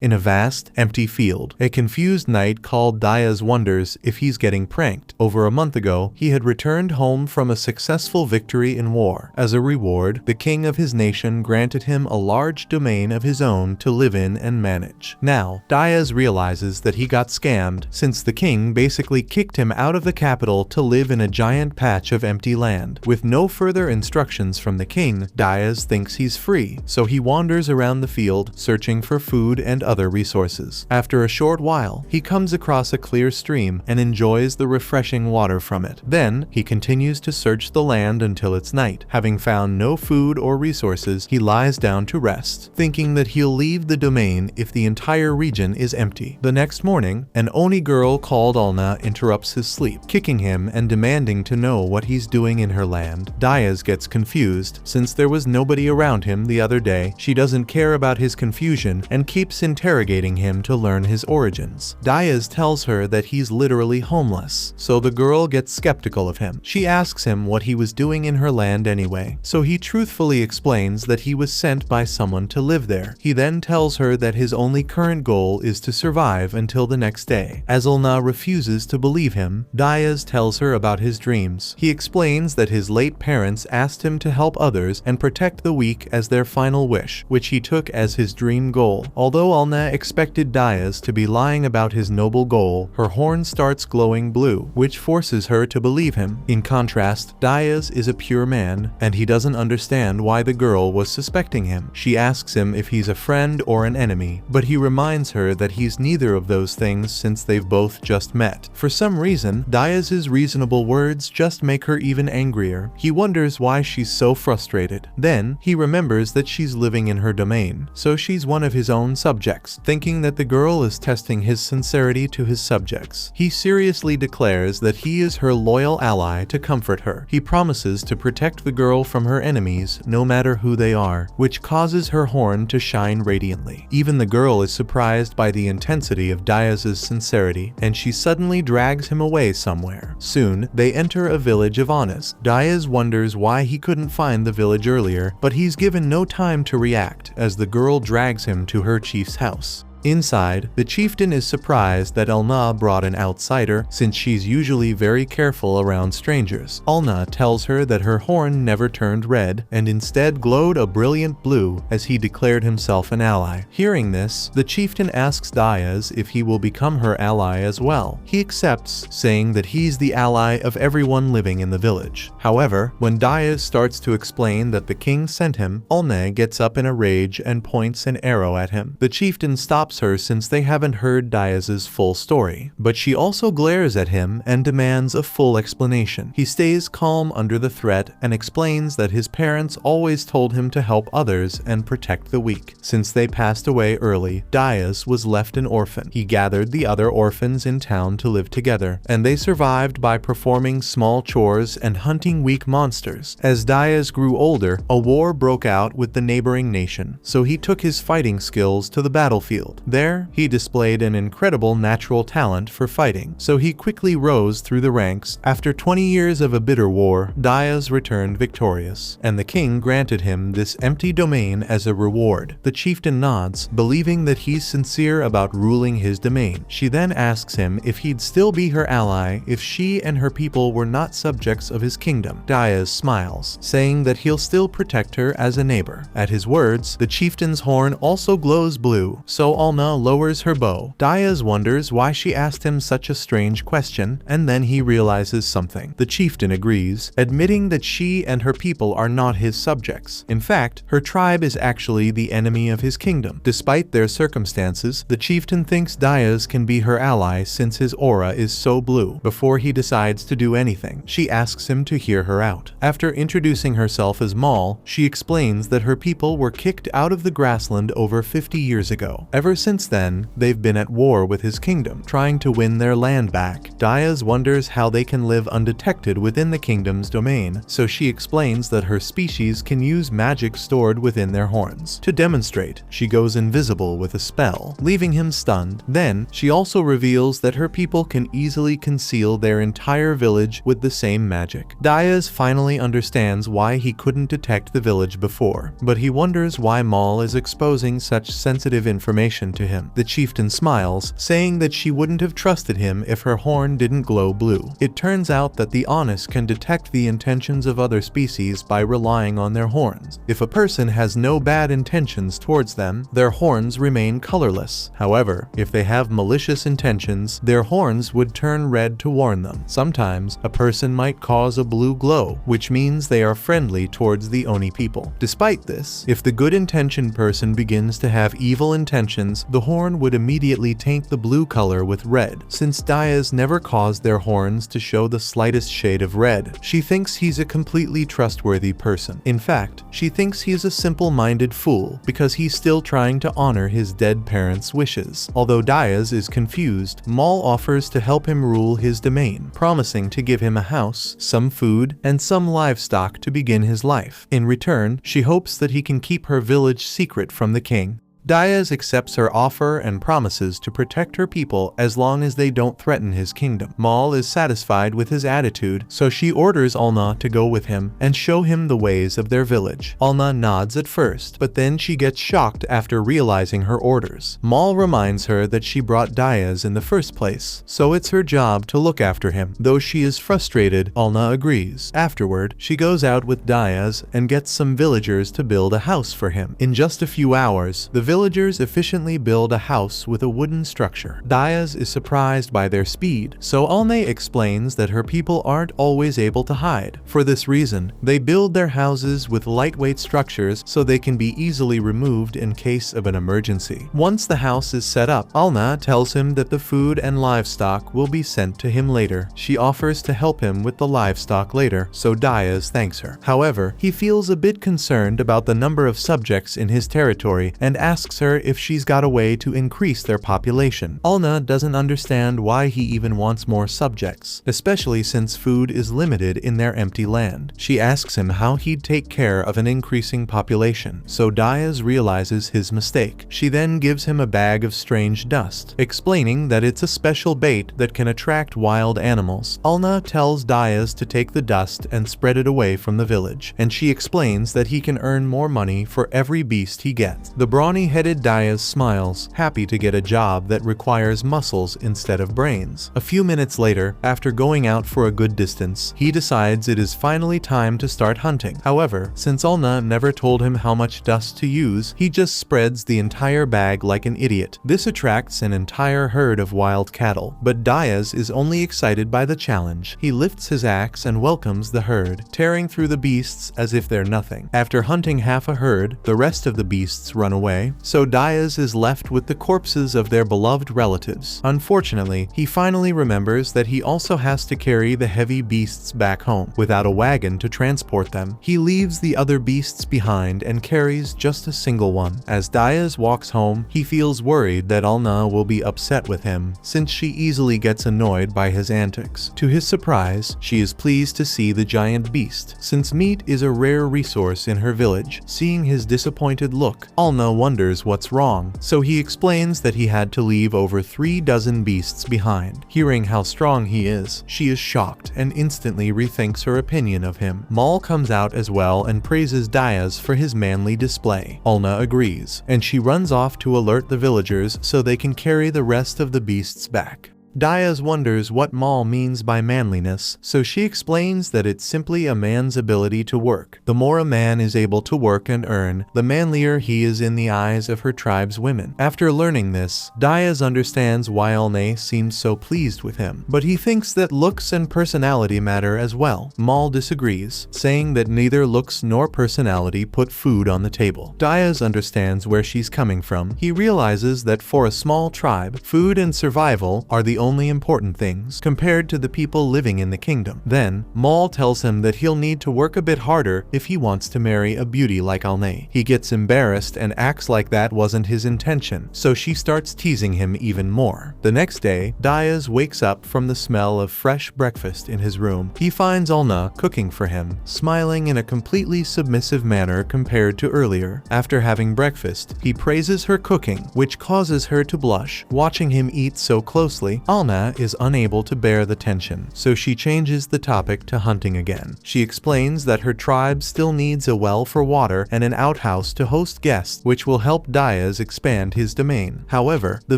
In a vast, empty field, a confused knight called Diaz wonders if he's getting pranked. Over a month ago, he had returned home from a successful victory in war. As a reward, the king of his nation granted him a large domain of his own to live in and manage. Now, Diaz realizes that he got scammed since the king basically kicked him out of the capital to live in a giant patch of empty land. With no further instructions from the king, Diaz thinks he's free, so he wanders around the field searching for food and other resources. After a short while, he comes across a clear stream and enjoys the refreshing water from it. Then, he continues to search the land until it's night. Having found no food or resources, he lies down to rest, thinking that he'll leave the domain if the entire region is empty. The next morning, an Oni girl called Alna interrupts his sleep, kicking him and demanding to know what he's doing in her land. Diaz gets confused since there was nobody around him the other day. She doesn't care about his confusion and keeps interrogating him to learn his origins. Diaz tells her that he's literally homeless, so the girl gets skeptical of him. She asks him what he was doing in her land anyway, so he truthfully explains that he was sent by someone to live there. He then tells her that his only current goal is to survive until the next day. As Alna refuses to believe him, Diaz tells her about his dreams. He explains that his late parents asked him to help others and protect the weak as their final wish, which he took as his dream goal. Although Alna expected Diaz to be lying about his noble goal, her horn starts glowing blue, which forces her to believe him. In contrast, Diaz is a pure man, and he doesn't understand why the girl was suspecting him. She asks him if he's a friend or an enemy, but he reminds her that he's neither of those things since they've both just met. For some reason, Diaz's reasonable words just make her even angrier. He wonders why she's so frustrated. Then, he remembers that she's living in her domain, so she's one of his own subjects. Thinking that the girl is testing his sincerity to his subjects, he seriously declares that he is her loyal ally to comfort her. He promises to protect the girl from her enemies, no matter who they are, which causes her horn to shine radiantly. Even the girl is surprised by the intensity of Diaz's sincerity, and she suddenly drags him away somewhere. Soon, they enter a village of Anas. Diaz wonders why he couldn't find the village earlier, but he's given no time to react, as the girl drags him to her chief's house. Inside, the chieftain is surprised that Alna brought an outsider, since she's usually very careful around strangers. Alna tells her that her horn never turned red, and instead glowed a brilliant blue as he declared himself an ally. Hearing this, the chieftain asks Diaz if he will become her ally as well. He accepts, saying that he's the ally of everyone living in the village. However, when Diaz starts to explain that the king sent him, Alna gets up in a rage and points an arrow at him. The chieftain stops her since they haven't heard Diaz's full story, but she also glares at him and demands a full explanation. He stays calm under the threat and explains that his parents always told him to help others and protect the weak. Since they passed away early, Diaz was left an orphan. He gathered the other orphans in town to live together, and they survived by performing small chores and hunting weak monsters. As Diaz grew older, a war broke out with the neighboring nation, so he took his fighting skills to the battlefield. There, he displayed an incredible natural talent for fighting, so he quickly rose through the ranks. After 20 years of a bitter war, Diaz returned victorious, and the king granted him this empty domain as a reward. The chieftain nods, believing that he's sincere about ruling his domain. She then asks him if he'd still be her ally if she and her people were not subjects of his kingdom. Diaz smiles, saying that he'll still protect her as a neighbor. At his words, the chieftain's horn also glows blue, so Alna lowers her bow. Diaz wonders why she asked him such a strange question, and then he realizes something. The chieftain agrees, admitting that she and her people are not his subjects. In fact, her tribe is actually the enemy of his kingdom. Despite their circumstances, the chieftain thinks Diaz can be her ally since his aura is so blue. Before he decides to do anything, she asks him to hear her out. After introducing herself as Mal, she explains that her people were kicked out of the grassland over 50 years ago. Ever since then, they've been at war with his kingdom, trying to win their land back. Diaz wonders how they can live undetected within the kingdom's domain, so she explains that her species can use magic stored within their horns. To demonstrate, she goes invisible with a spell, leaving him stunned. Then, she also reveals that her people can easily conceal their entire village with the same magic. Diaz finally understands why he couldn't detect the village before, but he wonders why Mal is exposing such sensitive information chieftain to him. The chieftain smiles, saying that she wouldn't have trusted him if her horn didn't glow blue. It turns out that the Anis can detect the intentions of other species by relying on their horns. If a person has no bad intentions towards them, their horns remain colorless. However, if they have malicious intentions, their horns would turn red to warn them. Sometimes, a person might cause a blue glow, which means they are friendly towards the Oni people. Despite this, if the good-intentioned person begins to have evil intentions, the horn would immediately taint the blue color with red. Since Dayas never caused their horns to show the slightest shade of red, she thinks he's a completely trustworthy person. In fact, she thinks he's a simple-minded fool because he's still trying to honor his dead parents' wishes. Although Dayas is confused, Mal offers to help him rule his domain, promising to give him a house, some food, and some livestock to begin his life. In return, she hopes that he can keep her village secret from the king. Dayas accepts her offer and promises to protect her people as long as they don't threaten his kingdom. Mal is satisfied with his attitude, so she orders Alna to go with him and show him the ways of their village. Alna nods at first, but then she gets shocked after realizing her orders. Mal reminds her that she brought Dayas in the first place, so it's her job to look after him. Though she is frustrated, Alna agrees. Afterward, she goes out with Dayas and gets some villagers to build a house for him. In just a few hours, the villagers efficiently build a house with a wooden structure. Dayas is surprised by their speed, so Alne explains that her people aren't always able to hide. For this reason, they build their houses with lightweight structures so they can be easily removed in case of an emergency. Once the house is set up, Alna tells him that the food and livestock will be sent to him later. She offers to help him with the livestock later, so Dayas thanks her. However, he feels a bit concerned about the number of subjects in his territory and asks her if she's got a way to increase their population. Alna doesn't understand why he even wants more subjects, especially since food is limited in their empty land. She asks him how he'd take care of an increasing population, so Dayas realizes his mistake. She then gives him a bag of strange dust, explaining that it's a special bait that can attract wild animals. Alna tells Dayas to take the dust and spread it away from the village, and she explains that he can earn more money for every beast he gets. The brawny-headed Dayas smiles, happy to get a job that requires muscles instead of brains. A few minutes later, after going out for a good distance, he decides it is finally time to start hunting. However, since Alna never told him how much dust to use, he just spreads the entire bag like an idiot. This attracts an entire herd of wild cattle, but Dayas is only excited by the challenge. He lifts his axe and welcomes the herd, tearing through the beasts as if they're nothing. After hunting half a herd, the rest of the beasts run away, so Dayas is left with the corpses of their beloved relatives. Unfortunately, he finally remembers that he also has to carry the heavy beasts back home. Without a wagon to transport them, he leaves the other beasts behind and carries just a single one. As Dayas walks home, he feels worried that Alna will be upset with him, since she easily gets annoyed by his antics. To his surprise, she is pleased to see the giant beast, since meat is a rare resource in her village. Seeing his disappointed look, Alna wonders what's wrong, so he explains that he had to leave over 3 dozen beasts behind. Hearing how strong he is, she is shocked and instantly rethinks her opinion of him. Mal comes out as well and praises Dayas for his manly display. Alna agrees, and she runs off to alert the villagers so they can carry the rest of the beasts back. Dayas wonders what Mal means by manliness, so she explains that it's simply a man's ability to work. The more a man is able to work and earn, the manlier he is in the eyes of her tribe's women. After learning this, Dayas understands why Alne seems so pleased with him, but he thinks that looks and personality matter as well. Mal disagrees, saying that neither looks nor personality put food on the table. Dayas understands where she's coming from. He realizes that for a small tribe, food and survival are the only important things compared to the people living in the kingdom. Then, Mal tells him that he'll need to work a bit harder if he wants to marry a beauty like Alne. He gets embarrassed and acts like that wasn't his intention, so she starts teasing him even more. The next day, Dayas wakes up from the smell of fresh breakfast in his room. He finds Alna cooking for him, smiling in a completely submissive manner compared to earlier. After having breakfast, he praises her cooking, which causes her to blush. Watching him eat so closely, Alna is unable to bear the tension, so she changes the topic to hunting again. She explains that her tribe still needs a well for water and an outhouse to host guests, which will help Diaz expand his domain. However, the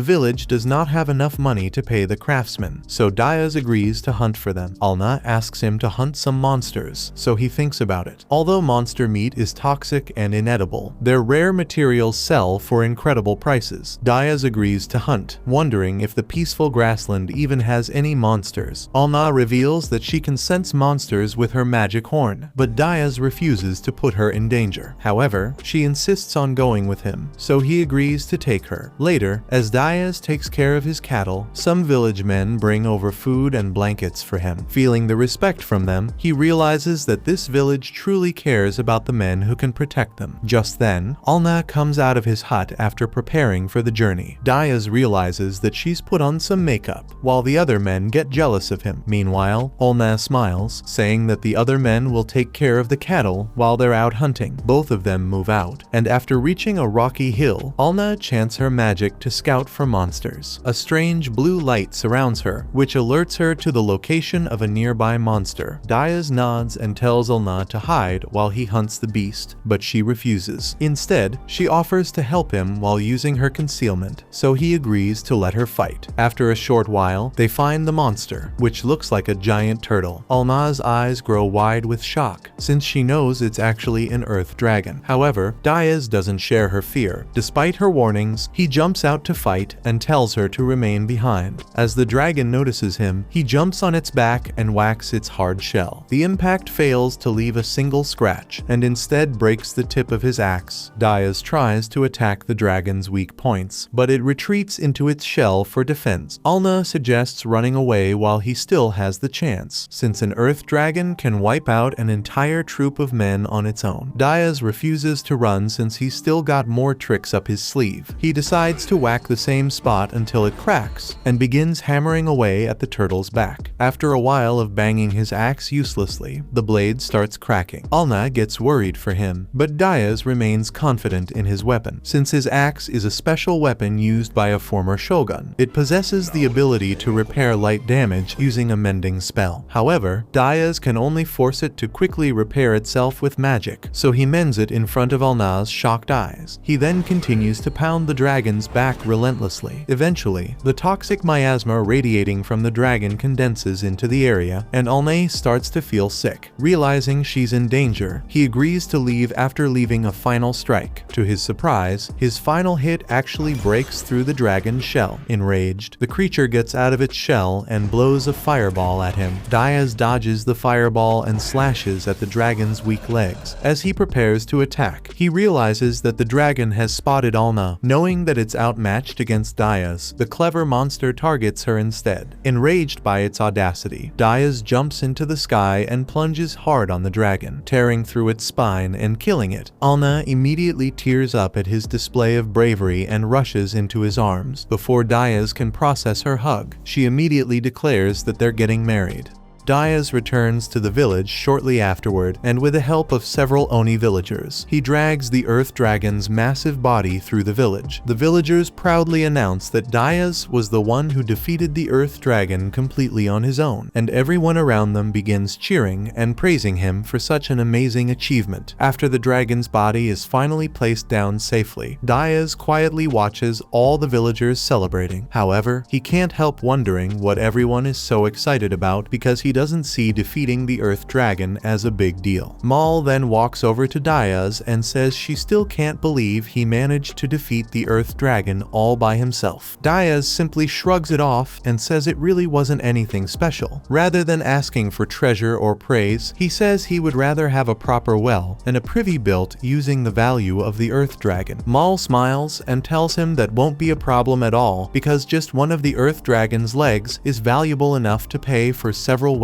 village does not have enough money to pay the craftsmen, so Diaz agrees to hunt for them. Alna asks him to hunt some monsters, so he thinks about it. Although monster meat is toxic and inedible, their rare materials sell for incredible prices. Diaz agrees to hunt, wondering if the peaceful grassland even has any monsters. Alna reveals that she can sense monsters with her magic horn, but Diaz refuses to put her in danger. However, she insists on going with him, so he agrees to take her. Later, as Diaz takes care of his cattle, some village men bring over food and blankets for him. Feeling the respect from them, he realizes that this village truly cares about the men who can protect them. Just then, Alna comes out of his hut after preparing for the journey. Diaz realizes that she's put on some makeup, while the other men get jealous of him. Meanwhile, Alna smiles, saying that the other men will take care of the cattle while they're out hunting. Both of them move out, and after reaching a rocky hill, Alna chants her magic to scout for monsters. A strange blue light surrounds her, which alerts her to the location of a nearby monster. Diaz nods and tells Alna to hide while he hunts the beast, but she refuses. Instead, she offers to help him while using her concealment, so he agrees to let her fight. After a short while, they find the monster, which looks like a giant turtle. Alna's eyes grow wide with shock, since she knows it's actually an earth dragon. However, Diaz doesn't share her fear. Despite her warnings, he jumps out to fight and tells her to remain behind. As the dragon notices him, he jumps on its back and whacks its hard shell. The impact fails to leave a single scratch, and instead breaks the tip of his axe. Diaz tries to attack the dragon's weak points, but it retreats into its shell for defense. Alna suggests running away while he still has the chance, since an earth dragon can wipe out an entire troop of men on its own. Diaz refuses to run since he's still got more tricks up his sleeve. He decides to whack the same spot until it cracks, and begins hammering away at the turtle's back. After a while of banging his axe uselessly, the blade starts cracking. Alna gets worried for him, but Diaz remains confident in his weapon. Since his axe is a special weapon used by a former shogun, it possesses the ability to repair light damage using a mending spell. However, Diaz can only force it to quickly repair itself with magic, so he mends it in front of Alna's shocked eyes. He then continues to pound the dragon's back relentlessly. Eventually, the toxic miasma radiating from the dragon condenses into the area, and Alna starts to feel sick. Realizing she's in danger, he agrees to leave after leaving a final strike. To his surprise, his final hit actually breaks through the dragon's shell. Enraged, the creature gets out of its shell and blows a fireball at him. Diaz dodges the fireball and slashes at the dragon's weak legs. As he prepares to attack, he realizes that the dragon has spotted Alna. Knowing that it's outmatched against Diaz, the clever monster targets her instead. Enraged by its audacity, Diaz jumps into the sky and plunges hard on the dragon, tearing through its spine and killing it. Alna immediately tears up at his display of bravery and rushes into his arms. Before Diaz can process her hug, she immediately declares that they're getting married. Diaz returns to the village shortly afterward, and with the help of several Oni villagers, he drags the earth dragon's massive body through the village. The villagers proudly announce that Diaz was the one who defeated the earth dragon completely on his own, and everyone around them begins cheering and praising him for such an amazing achievement. After the dragon's body is finally placed down safely, Diaz quietly watches all the villagers celebrating. However, he can't help wondering what everyone is so excited about, because he doesn't see defeating the earth dragon as a big deal. Mal then walks over to Diaz and says she still can't believe he managed to defeat the earth dragon all by himself. Diaz simply shrugs it off and says it really wasn't anything special. Rather than asking for treasure or praise, he says he would rather have a proper well and a privy built using the value of the earth dragon. Mal smiles and tells him that won't be a problem at all, because just one of the earth dragon's legs is valuable enough to pay for several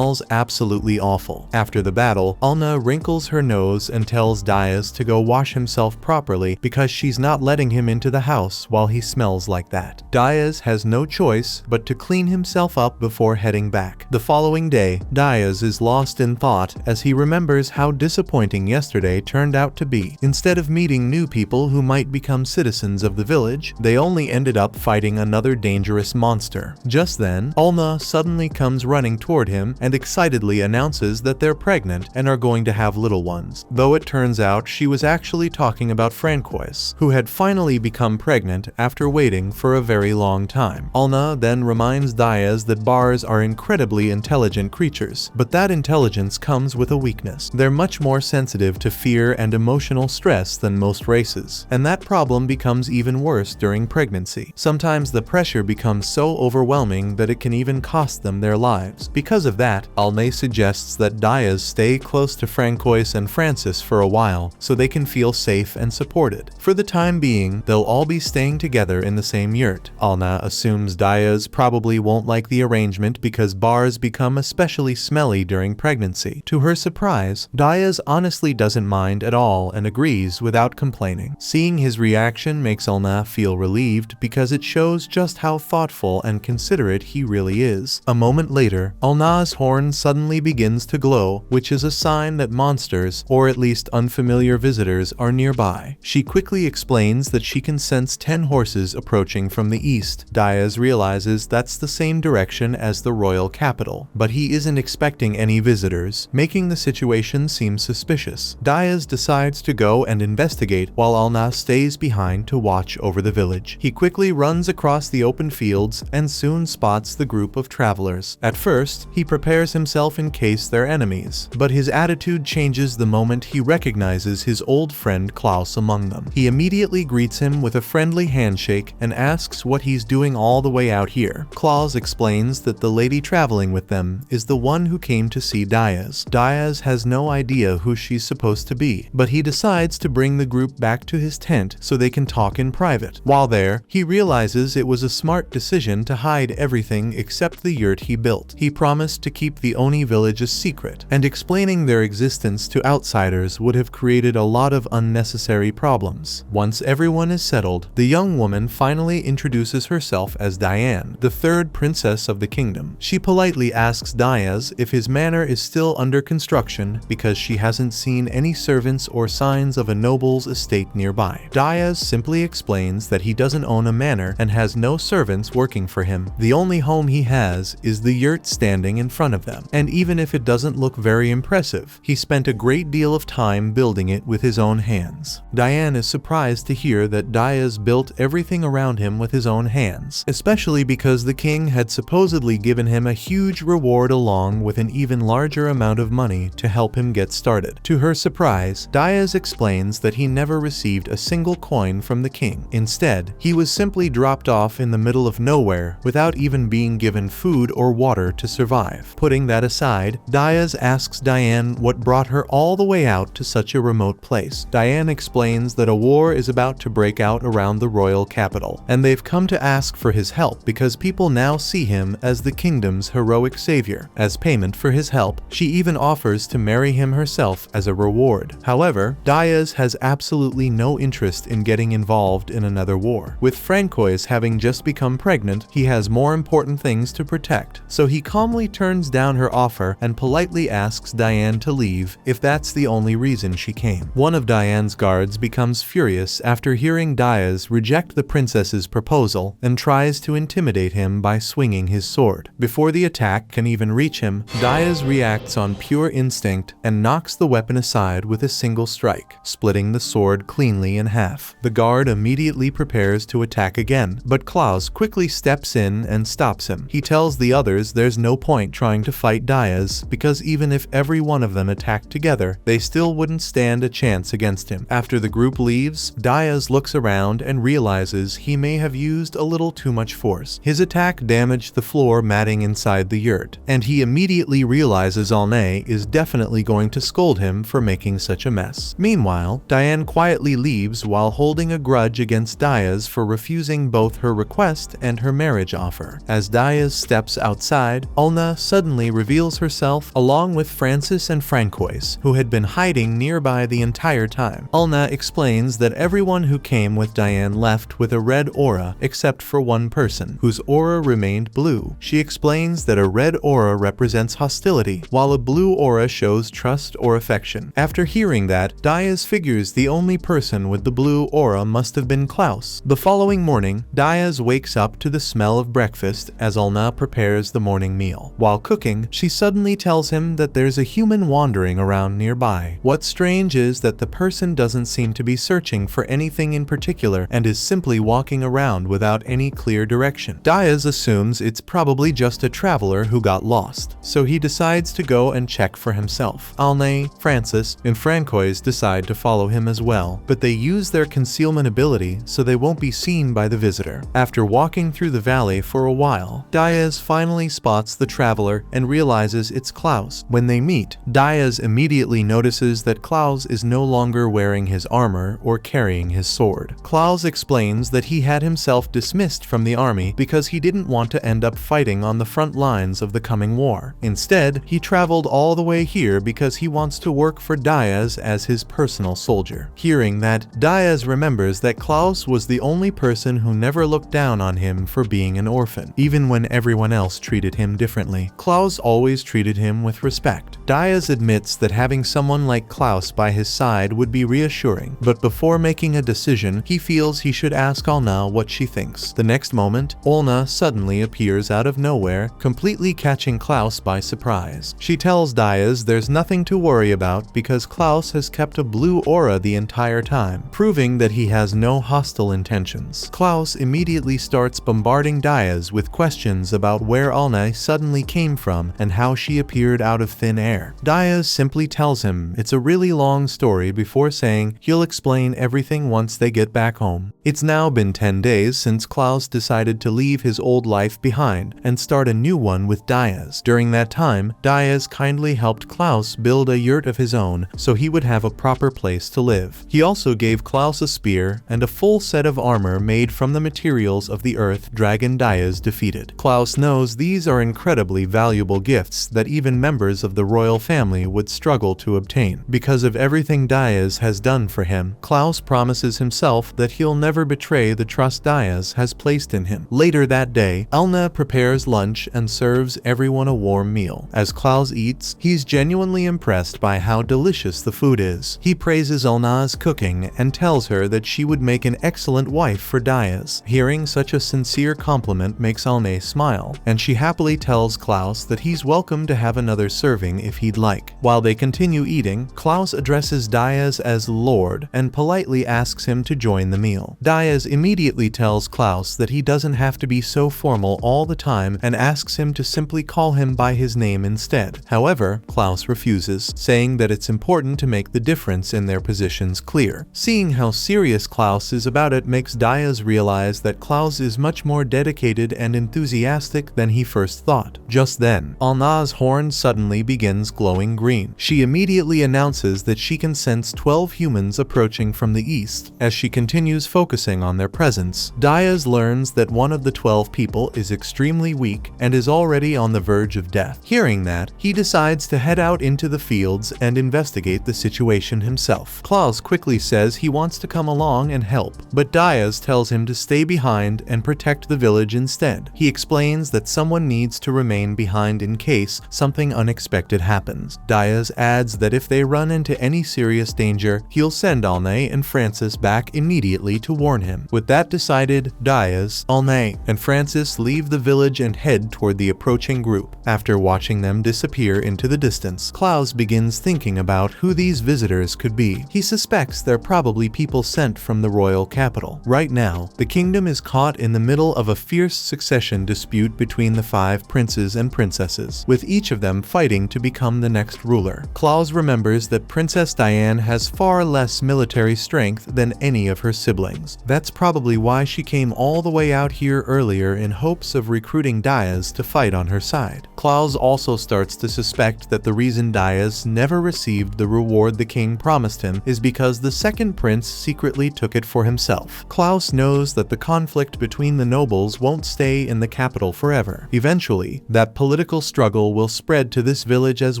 feels absolutely awful. After the battle, Alna wrinkles her nose and tells Diaz to go wash himself properly because she's not letting him into the house while he smells like that. Diaz has no choice but to clean himself up before heading back. The following day, Diaz is lost in thought as he remembers how disappointing yesterday turned out to be. Instead of meeting new people who might become citizens of the village, they only ended up fighting another dangerous monster. Just then, Alna suddenly comes running toward him and excitedly announces that they're pregnant and are going to have little ones, though it turns out she was actually talking about Francois, who had finally become pregnant after waiting for a very long time. Alna then reminds Diaz that bars are incredibly intelligent creatures, but that intelligence comes with a weakness. They're much more sensitive to fear and emotional stress than most races, and that problem becomes even worse during pregnancy. Sometimes the pressure becomes so overwhelming that it can even cost them their lives. Because of that, Alna suggests that Diaz stay close to Francois and Francis for a while so they can feel safe and supported. For the time being, they'll all be staying together in the same yurt. Alna assumes Diaz probably won't like the arrangement because bars become especially smelly during pregnancy. To her surprise, Diaz honestly doesn't mind at all and agrees without complaining. Seeing his reaction makes Alna feel relieved because it shows just how thoughtful and considerate he really is. A moment later, Alna's horn suddenly begins to glow, which is a sign that monsters, or at least unfamiliar visitors, are nearby. She quickly explains that she can sense 10 horses approaching from the east. Diaz realizes that's the same direction as the royal capital, but he isn't expecting any visitors, making the situation seem suspicious. Diaz decides to go and investigate while Alna stays behind to watch over the village. He quickly runs across the open fields and soon spots the group of travelers. At first, he prepares himself in case they're enemies, but his attitude changes the moment he recognizes his old friend Klaus among them. He immediately greets him with a friendly handshake and asks what he's doing all the way out here. Klaus explains that the lady traveling with them is the one who came to see Diaz. Diaz has no idea who she's supposed to be, but he decides to bring the group back to his tent so they can talk in private. While there, he realizes it was a smart decision to hide everything except the yurt he built. He promised to keep the Oni village a secret, and explaining their existence to outsiders would have created a lot of unnecessary problems. Once everyone is settled, the young woman finally introduces herself as Diane, the third princess of the kingdom. She politely asks Diaz if his manor is still under construction because she hasn't seen any servants or signs of a noble's estate nearby. Diaz simply explains that he doesn't own a manor and has no servants working for him. The only home he has is the yurt standing in front of them, and even if it doesn't look very impressive, he spent a great deal of time building it with his own hands. Diane is surprised to hear that Diaz built everything around him with his own hands, especially because the king had supposedly given him a huge reward along with an even larger amount of money to help him get started. To her surprise, Diaz explains that he never received a single coin from the king. Instead, he was simply dropped off in the middle of nowhere without even being given food or water to survive. Putting that aside, Diaz asks Diane what brought her all the way out to such a remote place. Diane explains that a war is about to break out around the royal capital, and they've come to ask for his help because people now see him as the kingdom's heroic savior. As payment for his help, she even offers to marry him herself as a reward. However, Diaz has absolutely no interest in getting involved in another war. With Francois having just become pregnant, he has more important things to protect, so he calmly turns down her offer and politely asks Diane to leave if that's the only reason she came. One of Diane's guards becomes furious after hearing Diaz reject the princess's proposal and tries to intimidate him by swinging his sword. Before the attack can even reach him, Diaz reacts on pure instinct and knocks the weapon aside with a single strike, splitting the sword cleanly in half. The guard immediately prepares to attack again, but Klaus quickly steps in and stops him. He tells the others there's no point trying to fight Diaz because even if every one of them attacked together, they still wouldn't stand a chance against him. After the group leaves, Diaz looks around and realizes he may have used a little too much force. His attack damaged the floor matting inside the yurt, and he immediately realizes Alna is definitely going to scold him for making such a mess. Meanwhile, Diane quietly leaves while holding a grudge against Diaz for refusing both her request and her marriage offer. As Diaz steps outside, Alna suddenly suddenly reveals herself along with Francis and Francois, who had been hiding nearby the entire time. Alna explains that everyone who came with Diane left with a red aura except for one person, whose aura remained blue. She explains that a red aura represents hostility, while a blue aura shows trust or affection. After hearing that, Diaz figures the only person with the blue aura must have been Klaus. The following morning, Diaz wakes up to the smell of breakfast as Alna prepares the morning meal. While cooking, she suddenly tells him that there's a human wandering around nearby. What's strange is that the person doesn't seem to be searching for anything in particular and is simply walking around without any clear direction. Diaz assumes it's probably just a traveler who got lost, so he decides to go and check for himself. Alnay, Francis, and Francois decide to follow him as well, but they use their concealment ability so they won't be seen by the visitor. After walking through the valley for a while, Diaz finally spots the traveler and realizes it's Klaus. When they meet, Diaz immediately notices that Klaus is no longer wearing his armor or carrying his sword. Klaus explains that he had himself dismissed from the army because he didn't want to end up fighting on the front lines of the coming war. Instead, he traveled all the way here because he wants to work for Diaz as his personal soldier. Hearing that, Diaz remembers that Klaus was the only person who never looked down on him for being an orphan, even when everyone else treated him differently. Klaus always treated him with respect. Diaz admits that having someone like Klaus by his side would be reassuring, but before making a decision, he feels he should ask Alna what she thinks. The next moment, Olna suddenly appears out of nowhere, completely catching Klaus by surprise. She tells Diaz there's nothing to worry about because Klaus has kept a blue aura the entire time, proving that he has no hostile intentions. Klaus immediately starts bombarding Diaz with questions about where Alna suddenly came from and how she appeared out of thin air. Diaz simply tells him it's a really long story before saying he'll explain everything once they get back home. It's now been 10 days since Klaus decided to leave his old life behind and start a new one with Diaz. During that time, Diaz kindly helped Klaus build a yurt of his own so he would have a proper place to live. He also gave Klaus a spear and a full set of armor made from the materials of the earth dragon Diaz defeated. Klaus knows these are incredibly valuable gifts that even members of the royal family would struggle to obtain. Because of everything Diaz has done for him, Klaus promises himself that he'll never betray the trust Diaz has placed in him. Later that day, Alna prepares lunch and serves everyone a warm meal. As Klaus eats, he's genuinely impressed by how delicious the food is. He praises Alna's cooking and tells her that she would make an excellent wife for Diaz. Hearing such a sincere compliment makes Alna smile, and she happily tells Klaus that he's welcome to have another serving if he'd like. While they continue eating, Klaus addresses Diaz as Lord and politely asks him to join the meal. Diaz immediately tells Klaus that he doesn't have to be so formal all the time and asks him to simply call him by his name instead. However, Klaus refuses, saying that it's important to make the difference in their positions clear. Seeing how serious Klaus is about it makes Diaz realize that Klaus is much more dedicated and enthusiastic than he first thought. Just then, Alna's horn suddenly begins glowing green. She immediately announces that she can sense 12 humans approaching from the east. As she continues focusing on their presence, Diaz learns that one of the 12 people is extremely weak and is already on the verge of death. Hearing that, he decides to head out into the fields and investigate the situation himself. Klaus quickly says he wants to come along and help, but Diaz tells him to stay behind and protect the village instead. He explains that someone needs to remain behind in case something unexpected happens. Diaz adds that if they run into any serious danger, he'll send Alnay and Francis back immediately to warn him. With that decided, Diaz, Alnay, and Francis leave the village and head toward the approaching group. After watching them disappear into the distance, Klaus begins thinking about who these visitors could be. He suspects they're probably people sent from the royal capital. Right now, the kingdom is caught in the middle of a fierce succession dispute between the 5 princes and princesses, with each of them fighting to become the next ruler. Klaus remembers that Princess Diane has far less military strength than any of her siblings. That's probably why she came all the way out here earlier in hopes of recruiting Diaz to fight on her side. Klaus also starts to suspect that the reason Diaz never received the reward the king promised him is because the second prince secretly took it for himself. Klaus knows that the conflict between the nobles won't stay in the capital forever. Eventually, that political political struggle will spread to this village as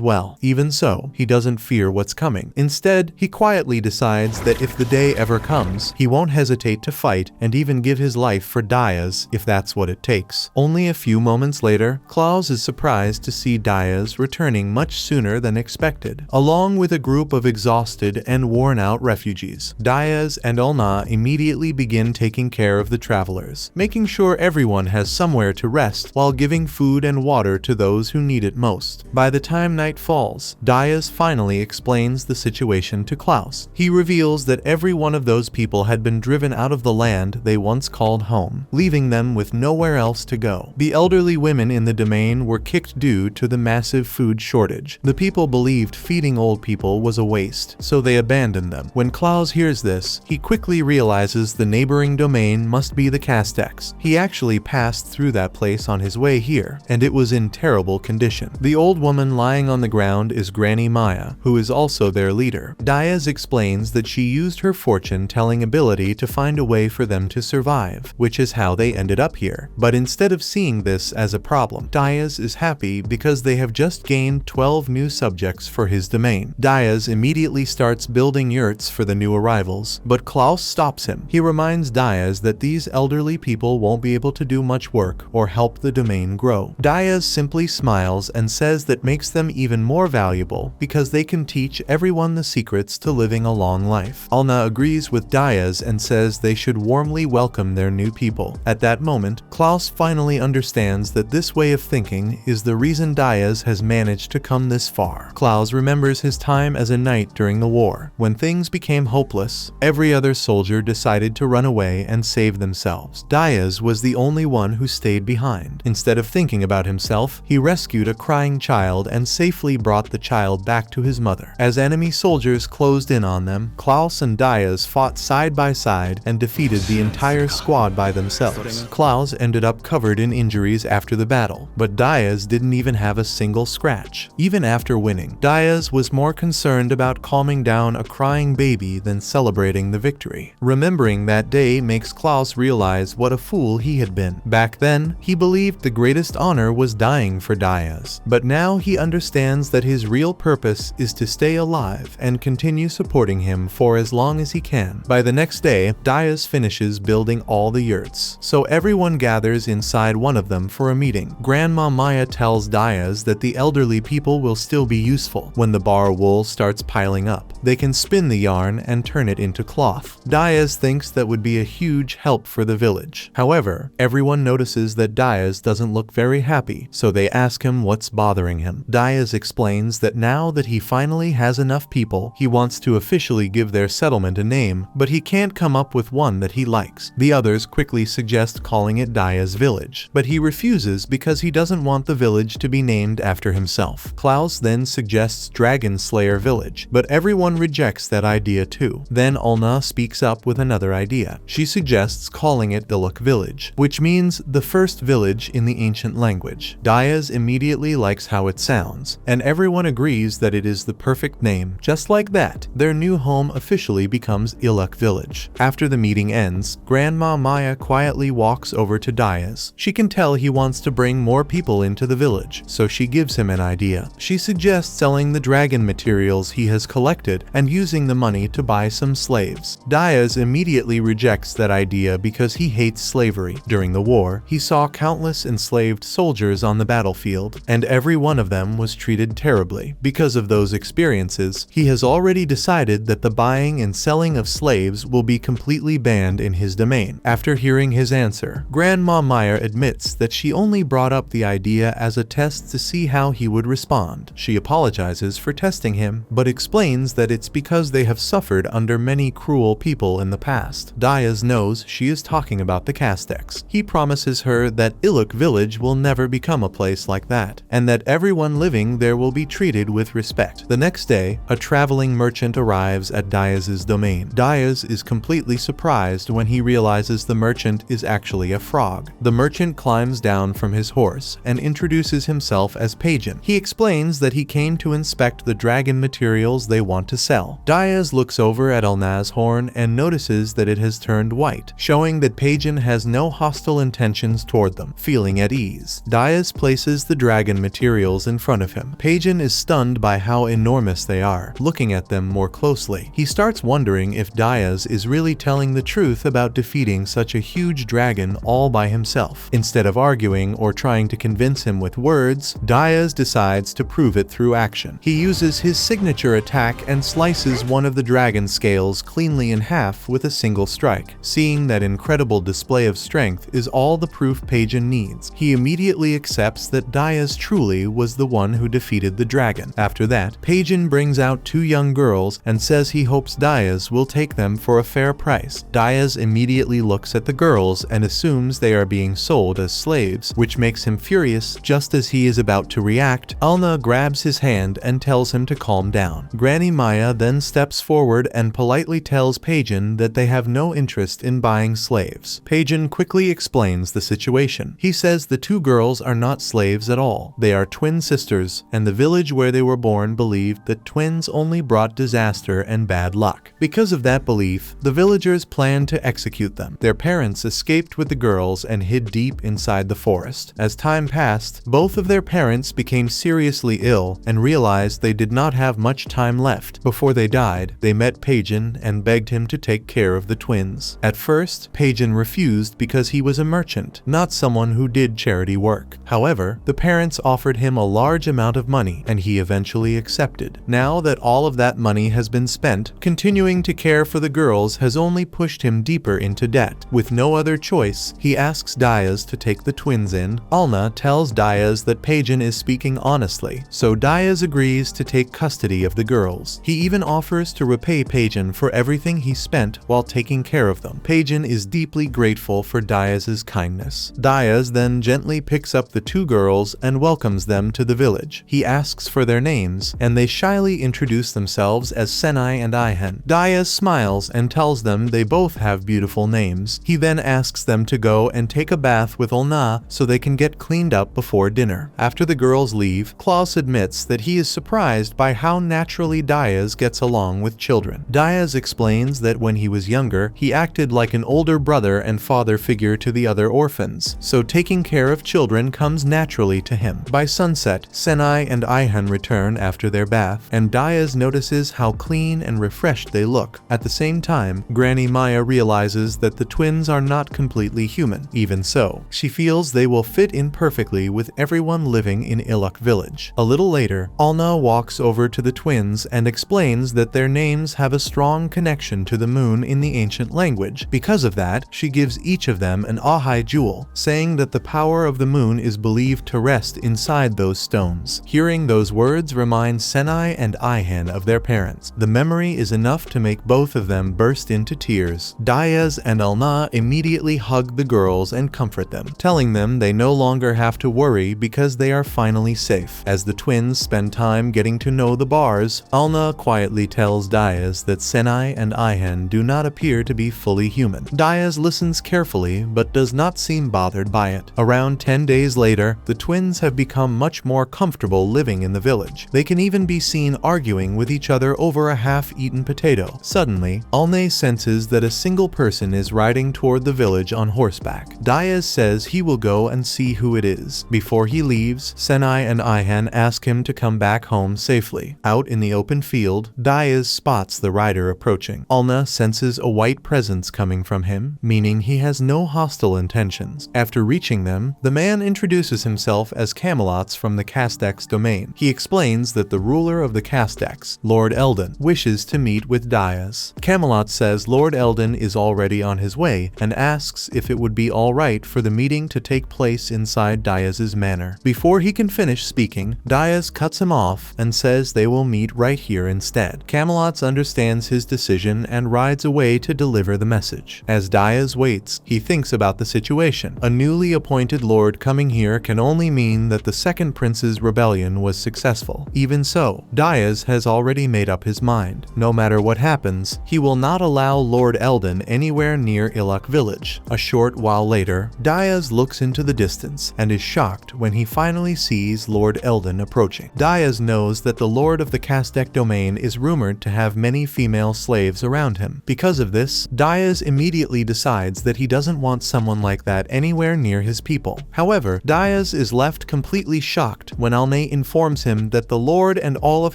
well. Even so, he doesn't fear what's coming. Instead, he quietly decides that if the day ever comes, he won't hesitate to fight and even give his life for Diaz if that's what it takes. Only a few moments later, Klaus is surprised to see Diaz returning much sooner than expected, along with a group of exhausted and worn-out refugees. Diaz and Ulna immediately begin taking care of the travelers, making sure everyone has somewhere to rest while giving food and water to those who need it most. By the time night falls, Diaz finally explains the situation to Klaus. He reveals that every one of those people had been driven out of the land they once called home, leaving them with nowhere else to go. The elderly women in the domain were kicked due to the massive food shortage. The people believed feeding old people was a waste, so they abandoned them. When Klaus hears this, he quickly realizes the neighboring domain must be the Castex. He actually passed through that place on his way here, and it was in terrible condition. The old woman lying on the ground is Granny Maya, who is also their leader. Diaz explains that she used her fortune-telling ability to find a way for them to survive, which is how they ended up here. But instead of seeing this as a problem, Diaz is happy because they have just gained 12 new subjects for his domain. Diaz immediately starts building yurts for the new arrivals, but Klaus stops him. He reminds Diaz that these elderly people won't be able to do much work or help the domain grow. Diaz simply smiles and says that makes them even more valuable because they can teach everyone the secrets to living a long life. Ulna agrees with Diaz and says they should warmly welcome their new people. At that moment, Klaus finally understands that this way of thinking is the reason Diaz has managed to come this far. Klaus remembers his time as a knight during the war. When things became hopeless, every other soldier decided to run away and save themselves. Diaz was the only one who stayed behind. Instead of thinking about himself, he rescued a crying child and safely brought the child back to his mother. As enemy soldiers closed in on them, Klaus and Diaz fought side by side and defeated the entire squad by themselves. Klaus ended up covered in injuries after the battle, but Diaz didn't even have a single scratch. Even after winning, Diaz was more concerned about calming down a crying baby than celebrating the victory. Remembering that day makes Klaus realize what a fool he had been. Back then, he believed the greatest honor was dying for Diaz, but now he understands that his real purpose is to stay alive and continue supporting him for as long as he can. By the next day, Diaz finishes building all the yurts, so everyone gathers inside one of them for a meeting. Grandma Maya tells Diaz that the elderly people will still be useful. When the bar wool starts piling up, they can spin the yarn and turn it into cloth. Diaz thinks that would be a huge help for the village. However, everyone notices that Diaz doesn't look very happy, so they ask him what's bothering him. Diaz explains that now that he finally has enough people, he wants to officially give their settlement a name, but he can't come up with one that he likes. The others quickly suggest calling it Diaz Village, but he refuses because he doesn't want the village to be named after himself. Klaus then suggests Dragon Slayer Village, but everyone rejects that idea too. Then Ulna speaks up with another idea. She suggests calling it Iluk Village, which means the first village in the ancient language. Diaz immediately likes how it sounds, and everyone agrees that it is the perfect name. Just like that, their new home officially becomes Iluk Village. After the meeting ends, Grandma Maya quietly walks over to Diaz. She can tell he wants to bring more people into the village, so she gives him an idea. She suggests selling the dragon materials he has collected and using the money to buy some slaves. Diaz immediately rejects that idea because he hates slavery. During the war, he saw countless enslaved soldiers on the battlefield, and every one of them was treated terribly. Because of those experiences, he has already decided that the buying and selling of slaves will be completely banned in his domain. After hearing his answer, Grandma Maya admits that she only brought up the idea as a test to see how he would respond. She apologizes for testing him, but explains that it's because they have suffered under many cruel people in the past. Diaz knows she is talking about the Castex. He promises her that Iluk Village will never become a place like that, and that everyone living there will be treated with respect. The next day, a traveling merchant arrives at Diaz's domain. Diaz is completely surprised when he realizes the merchant is actually a frog. The merchant climbs down from his horse and introduces himself as Pagan. He explains that he came to inspect the dragon materials they want to sell. Diaz looks over at Ulna's horn and notices that it has turned white, showing that Pagan has no hostile intentions toward them. Feeling at ease, Diaz places places the dragon materials in front of him. Paijin is stunned by how enormous they are. Looking at them more closely, he starts wondering if Diaz is really telling the truth about defeating such a huge dragon all by himself. Instead of arguing or trying to convince him with words, Diaz decides to prove it through action. He uses his signature attack and slices one of the dragon scales cleanly in half with a single strike. Seeing that incredible display of strength is all the proof Paijin needs, he immediately accepts that Diaz truly was the one who defeated the dragon. After that, Paijin brings out two young girls and says he hopes Diaz will take them for a fair price. Diaz immediately looks at the girls and assumes they are being sold as slaves, which makes him furious. Just as he is about to react, Alna grabs his hand and tells him to calm down. Granny Maya then steps forward and politely tells Paijin that they have no interest in buying slaves. Paijin quickly explains the situation. He says the two girls are not slaves at all. They are twin sisters, and the village where they were born believed that twins only brought disaster and bad luck. Because of that belief, the villagers planned to execute them. Their parents escaped with the girls and hid deep inside the forest. As time passed, both of their parents became seriously ill and realized they did not have much time left. Before they died, they met Paijin and begged him to take care of the twins. At first, Paijin refused because he was a merchant, not someone who did charity work. However, the parents offered him a large amount of money, and he eventually accepted. Now that all of that money has been spent, continuing to care for the girls has only pushed him deeper into debt. With no other choice, he asks Diaz to take the twins in. Alna tells Diaz that Paijin is speaking honestly, so Diaz agrees to take custody of the girls. He even offers to repay Paijin for everything he spent while taking care of them. Paijin is deeply grateful for Diaz's kindness. Diaz then gently picks up the two girls and welcomes them to the village. He asks for their names, and they shyly introduce themselves as Senai and Ihan. Diaz smiles and tells them they both have beautiful names. He then asks them to go and take a bath with Olna so they can get cleaned up before dinner. After the girls leave, Klaus admits that he is surprised by how naturally Diaz gets along with children. Diaz explains that when he was younger, he acted like an older brother and father figure to the other orphans, so taking care of children comes naturally to him. By sunset, Senai and Ihan return after their bath, and Diaz notices how clean and refreshed they look. At the same time, Granny Maya realizes that the twins are not completely human. Even so, she feels they will fit in perfectly with everyone living in Iluk village. A little later, Alna walks over to the twins and explains that their names have a strong connection to the moon in the ancient language. Because of that, she gives each of them an Ahai jewel, saying that the power of the moon is believed to rest inside those stones. Hearing those words reminds Senai and Ihan of their parents. The memory is enough to make both of them burst into tears. Diaz and Alna immediately hug the girls and comfort them, telling them they no longer have to worry because they are finally safe. As the twins spend time getting to know the bars, Alna quietly tells Diaz that Senai and Ihan do not appear to be fully human. Diaz listens carefully but does not seem bothered by it. Around 10 days later, the twins have become much more comfortable living in the village. They can even be seen arguing with each other over a half-eaten potato. Suddenly, Alne senses that a single person is riding toward the village on horseback. Diaz says he will go and see who it is. Before he leaves, Senai and Ihan ask him to come back home safely. Out in the open field, Diaz spots the rider approaching. Alna senses a white presence coming from him, meaning he has no hostile intentions. After reaching them, the man introduces himself as Camelots from the Castex domain. He explains that the ruler of the Castex, Lord Eldon, wishes to meet with Diaz. Camelot says Lord Eldon is already on his way and asks if it would be alright for the meeting to take place inside Diaz's manor. Before he can finish speaking, Diaz cuts him off and says they will meet right here instead. Camelot understands his decision and rides away to deliver the message. As Diaz waits, he thinks about the situation. A newly appointed lord coming here can only mean that the second prince's rebellion was successful. Even so, Diaz has already made up his mind. No matter what happens, he will not allow Lord Eldon anywhere near Iluk village. A short while later, Diaz looks into the distance and is shocked when he finally sees Lord Eldon approaching. Diaz knows that the lord of the Castek domain is rumored to have many female slaves around him. Because of this, Diaz immediately decides that he doesn't want someone like that anywhere near his people. However, Diaz Diaz is left completely shocked when Alnay informs him that the Lord and all of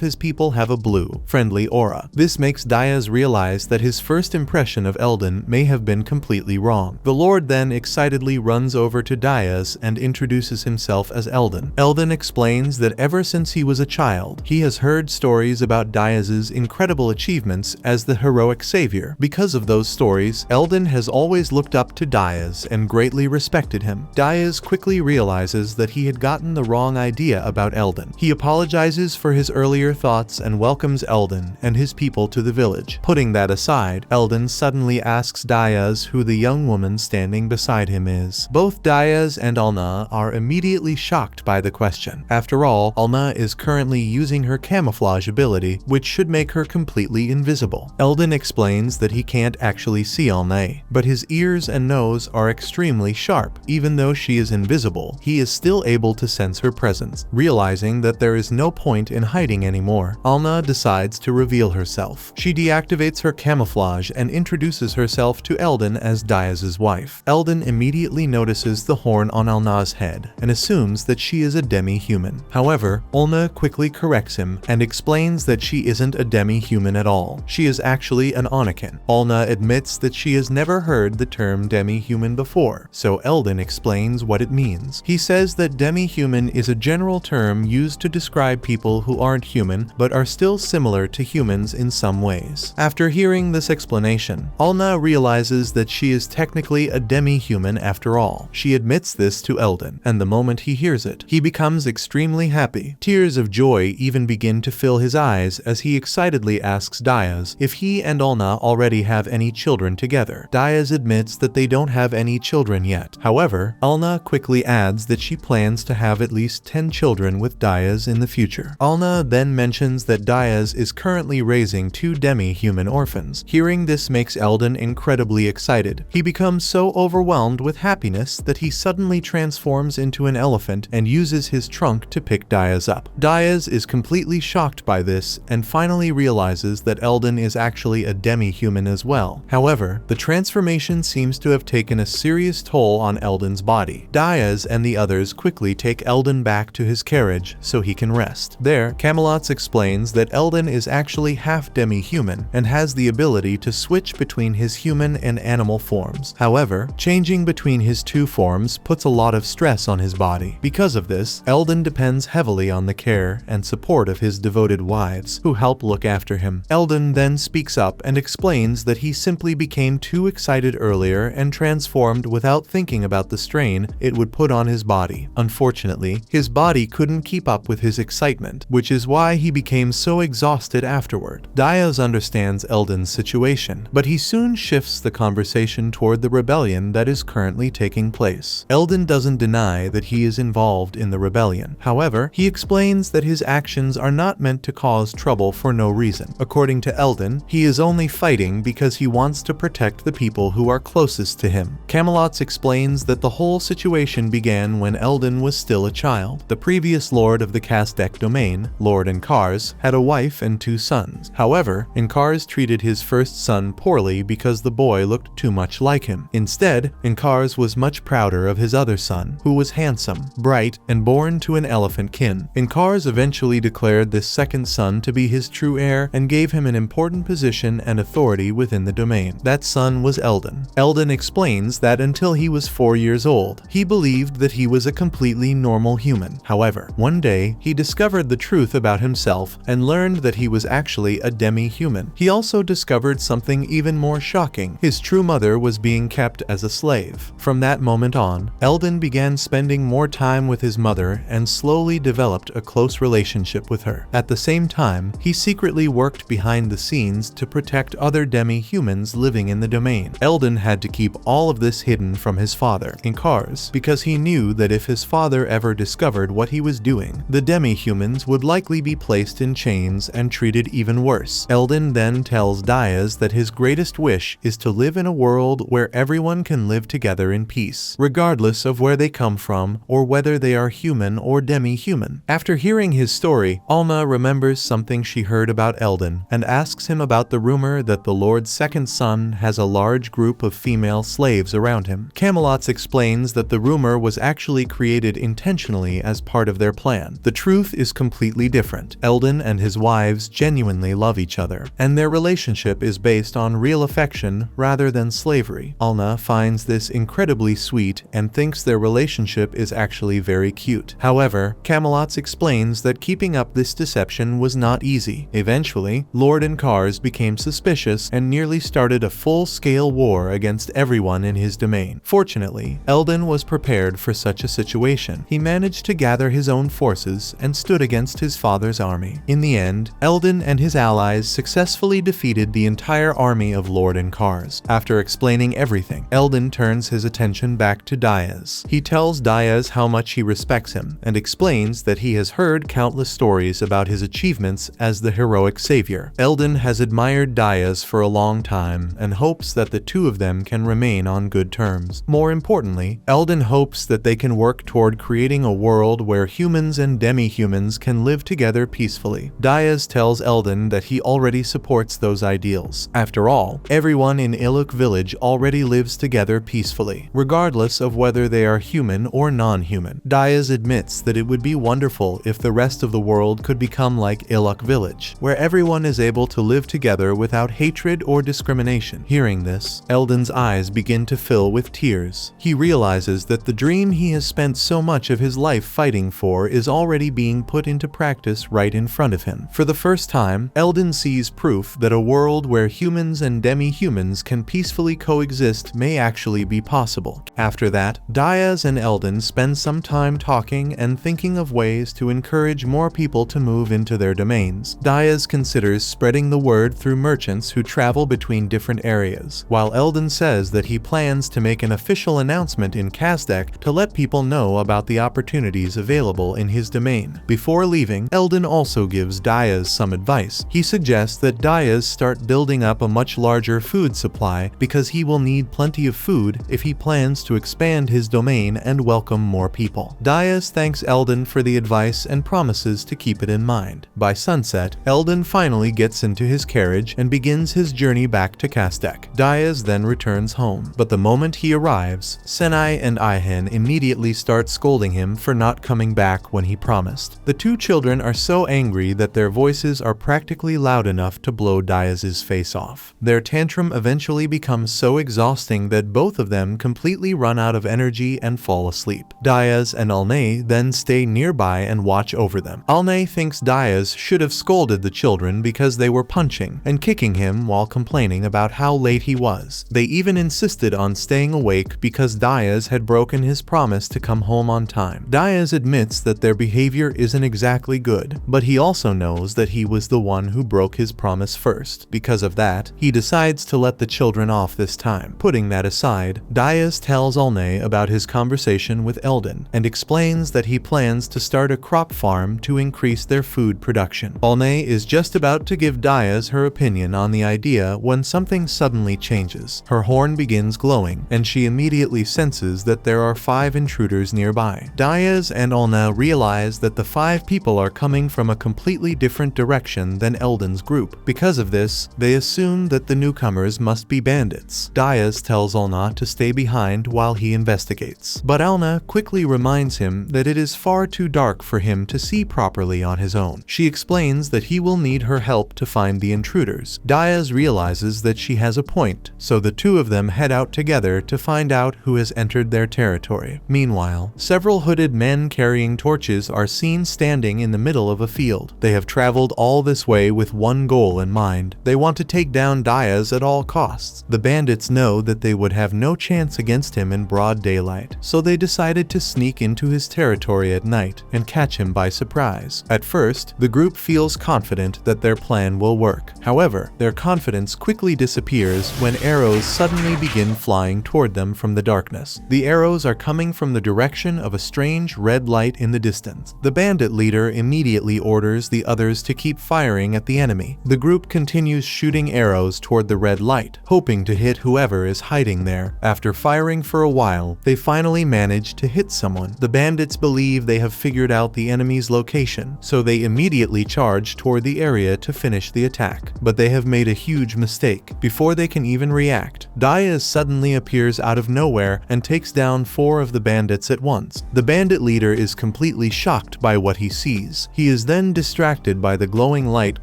his people have a blue, friendly aura. This makes Diaz realize that his first impression of Eldon may have been completely wrong. The Lord then excitedly runs over to Diaz and introduces himself as Eldon. Eldon explains that ever since he was a child, he has heard stories about Diaz's incredible achievements as the heroic savior. Because of those stories, Eldon has always looked up to Diaz and greatly respected him. Diaz quickly realizes that he had gotten the wrong idea about Eldon. He apologizes for his earlier thoughts and welcomes Eldon and his people to the village. Putting that aside, Eldon suddenly asks Diaz who the young woman standing beside him is. Both Diaz and Alna are immediately shocked by the question. After all, Alna is currently using her camouflage ability, which should make her completely invisible. Eldon explains that he can't actually see Alna, but his ears and nose are extremely sharp. Even though she is invisible, he is still able to sense her presence. Realizing that there is no point in hiding anymore, Alna decides to reveal herself. She deactivates her camouflage and introduces herself to Eldon as Diaz's wife. Eldon immediately notices the horn on Alna's head and assumes that she is a demi-human. However, Alna quickly corrects him and explains that she isn't a demi-human at all. She is actually an anican. Alna admits that she has never heard the term demi-human before, so Eldon explains what it means. He says that demi-human is a general term used to describe people who aren't human but are still similar to humans in some ways. After hearing this explanation, Alna realizes that she is technically a demi-human after all. She admits this to Eldon, and the moment he hears it, he becomes extremely happy. Tears of joy even begin to fill his eyes as he excitedly asks Diaz if he and Alna already have any children together. Diaz admits that they don't have any children yet. However, Alna quickly adds that she plans to have at least 10 children with Diaz in the future. Alna then mentions that Diaz is currently raising 2 demi-human orphans. Hearing this makes Eldon incredibly excited. He becomes so overwhelmed with happiness that he suddenly transforms into an elephant and uses his trunk to pick Diaz up. Diaz is completely shocked by this and finally realizes that Eldon is actually a demi-human as well. However, the transformation seems to have taken a serious toll on Eldon's body. Diaz and the others quickly take Eldon back to his carriage so he can rest. There, Camelot explains that Eldon is actually half demi-human and has the ability to switch between his human and animal forms. However, changing between his two forms puts a lot of stress on his body. Because of this, Eldon depends heavily on the care and support of his devoted wives, who help look after him. Eldon then speaks up and explains that he simply became too excited earlier and transformed without thinking about the strain it would put on his body. Unfortunately, his body couldn't keep up with his excitement, which is why he became so exhausted afterward. Diaz understands Eldon's situation, but he soon shifts the conversation toward the rebellion that is currently taking place. Eldon doesn't deny that he is involved in the rebellion. However, he explains that his actions are not meant to cause trouble for no reason. According to Eldon, he is only fighting because he wants to protect the people who are closest to him. Camelot explains that the whole situation began when Eldon was still a child. The previous lord of the Casdek domain, Lord Inkars, had a wife and 2 sons. However, Inkars treated his first son poorly because the boy looked too much like him. Instead, Inkars was much prouder of his other son, who was handsome, bright, and born to an elephant kin. Inkars eventually declared this second son to be his true heir and gave him an important position and authority within the domain. That son was Eldon. Eldon explains that until he was 4 years old, he believed that he was a completely normal human. However, one day, he discovered the truth about himself and learned that he was actually a demi-human. He also discovered something even more shocking. His true mother was being kept as a slave. From that moment on, Eldon began spending more time with his mother and slowly developed a close relationship with her. At the same time, he secretly worked behind the scenes to protect other demi-humans living in the domain. Eldon had to keep all of this hidden from his father, Inkars, because he knew that if his father ever discovered what he was doing, the demi-humans would likely be placed in chains and treated even worse. Eldon then tells Diaz that his greatest wish is to live in a world where everyone can live together in peace, regardless of where they come from or whether they are human or demi-human. After hearing his story, Alna remembers something she heard about Eldon and asks him about the rumor that the Lord's second son has a large group of female slaves around him. Camelot explains that the rumor was actually created intentionally as part of their plan. The truth is completely different. Eldon and his wives genuinely love each other, and their relationship is based on real affection rather than slavery. Alna finds this incredibly sweet and thinks their relationship is actually very cute. However, Camelot explains that keeping up this deception was not easy. Eventually, Lord Ankars became suspicious and nearly started a full-scale war against everyone in his domain. Fortunately, Eldon was prepared for such a situation. He managed to gather his own forces and stood against his father's army. In the end, Eldon and his allies successfully defeated the entire army of Lord Ankars. After explaining everything, Eldon turns his attention back to Diaz. He tells Diaz how much he respects him and explains that he has heard countless stories about his achievements as the heroic savior. Eldon has admired Diaz for a long time and hopes that the two of them can remain on good terms. More importantly, Eldon hopes that they can work toward creating a world where humans and demi-humans can live together peacefully. Diaz tells Eldon that he already supports those ideals. After all, everyone in Iluk village already lives together peacefully, regardless of whether they are human or non-human. Diaz admits that it would be wonderful if the rest of the world could become like Iluk village, where everyone is able to live together without hatred or discrimination. Hearing this, Eldon's eyes begin to fill with tears. He realizes that the dream he has spent so much of his life fighting for is already being put into practice right in front of him. For the first time, Eldon sees proof that a world where humans and demi-humans can peacefully coexist may actually be possible. After that, Diaz and Eldon spend some time talking and thinking of ways to encourage more people to move into their domains. Diaz considers spreading the word through merchants who travel between different areas, while Eldon says that he plans to make an official announcement in Kasdek to let people know about the opportunities available in his domain. Before leaving, Eldon also gives Diaz some advice. He suggests that Diaz start building up a much larger food supply because he will need plenty of food if he plans to expand his domain and welcome more people. Diaz thanks Eldon for the advice and promises to keep it in mind. By sunset, Eldon finally gets into his carriage and begins his journey back to Kasdek. Diaz then returns home, but the moment he arrives, Senai and Ihan immediately start scolding him for not coming back when he promised. The two children are so angry that their voices are practically loud enough to blow Diaz's face off. Their tantrum eventually becomes so exhausting that both of them completely run out of energy and fall asleep. Diaz and Alnay then stay nearby and watch over them. Alnay thinks Diaz should have scolded the children because they were punching and kicking him while complaining about how late he was. They even insisted on staying awake because Diaz had broken his promise to come home on time. Diaz admits that their behavior isn't exactly good, but he also knows that he was the one who broke his promise first. Because of that, he decides to let the children off this time. Putting that aside, Diaz tells Alnay about his conversation with Eldon and explains that he plans to start a crop farm to increase their food production. Alnay is just about to give Diaz her opinion on the idea when something suddenly changes. Her horn begins glowing, and she immediately senses that there are 5 intruders nearby. Diaz and Alna realize that the 5 people are coming from a completely different direction than Eldon's group. Because of this, they assume that the newcomers must be bandits. Diaz tells Alna to stay behind while he investigates, but Alna quickly reminds him that it is far too dark for him to see properly on his own. She explains that he will need her help to find the intruders. Diaz realizes that she has a point, so the two of them head out together to find out who has entered their territory. Meanwhile, several hooded men carrying torches are seen standing in the middle of a field. They have traveled all this way with one goal in mind. They want to take down Diaz at all costs. The bandits know that they would have no chance against him in broad daylight, so they decided to sneak into his territory at night and catch him by surprise. At first, the group feels confident that their plan will work. However, their confidence quickly disappears when arrows suddenly begin flying toward them from the darkness. The arrows are coming from the direction of a strange red light in the distance. The bandit leader immediately orders the others to keep firing at the enemy. The group continues shooting arrows toward the red light, hoping to hit whoever is hiding there. After firing for a while, they finally manage to hit someone. The bandits believe they have figured out the enemy's location, so they immediately charge toward the area to finish the attack. But they have made a huge mistake. Before they can even react, Diaz suddenly appears out of nowhere and takes down 4 of the bandits bandits at once. The bandit leader is completely shocked by what he sees. He is then distracted by the glowing light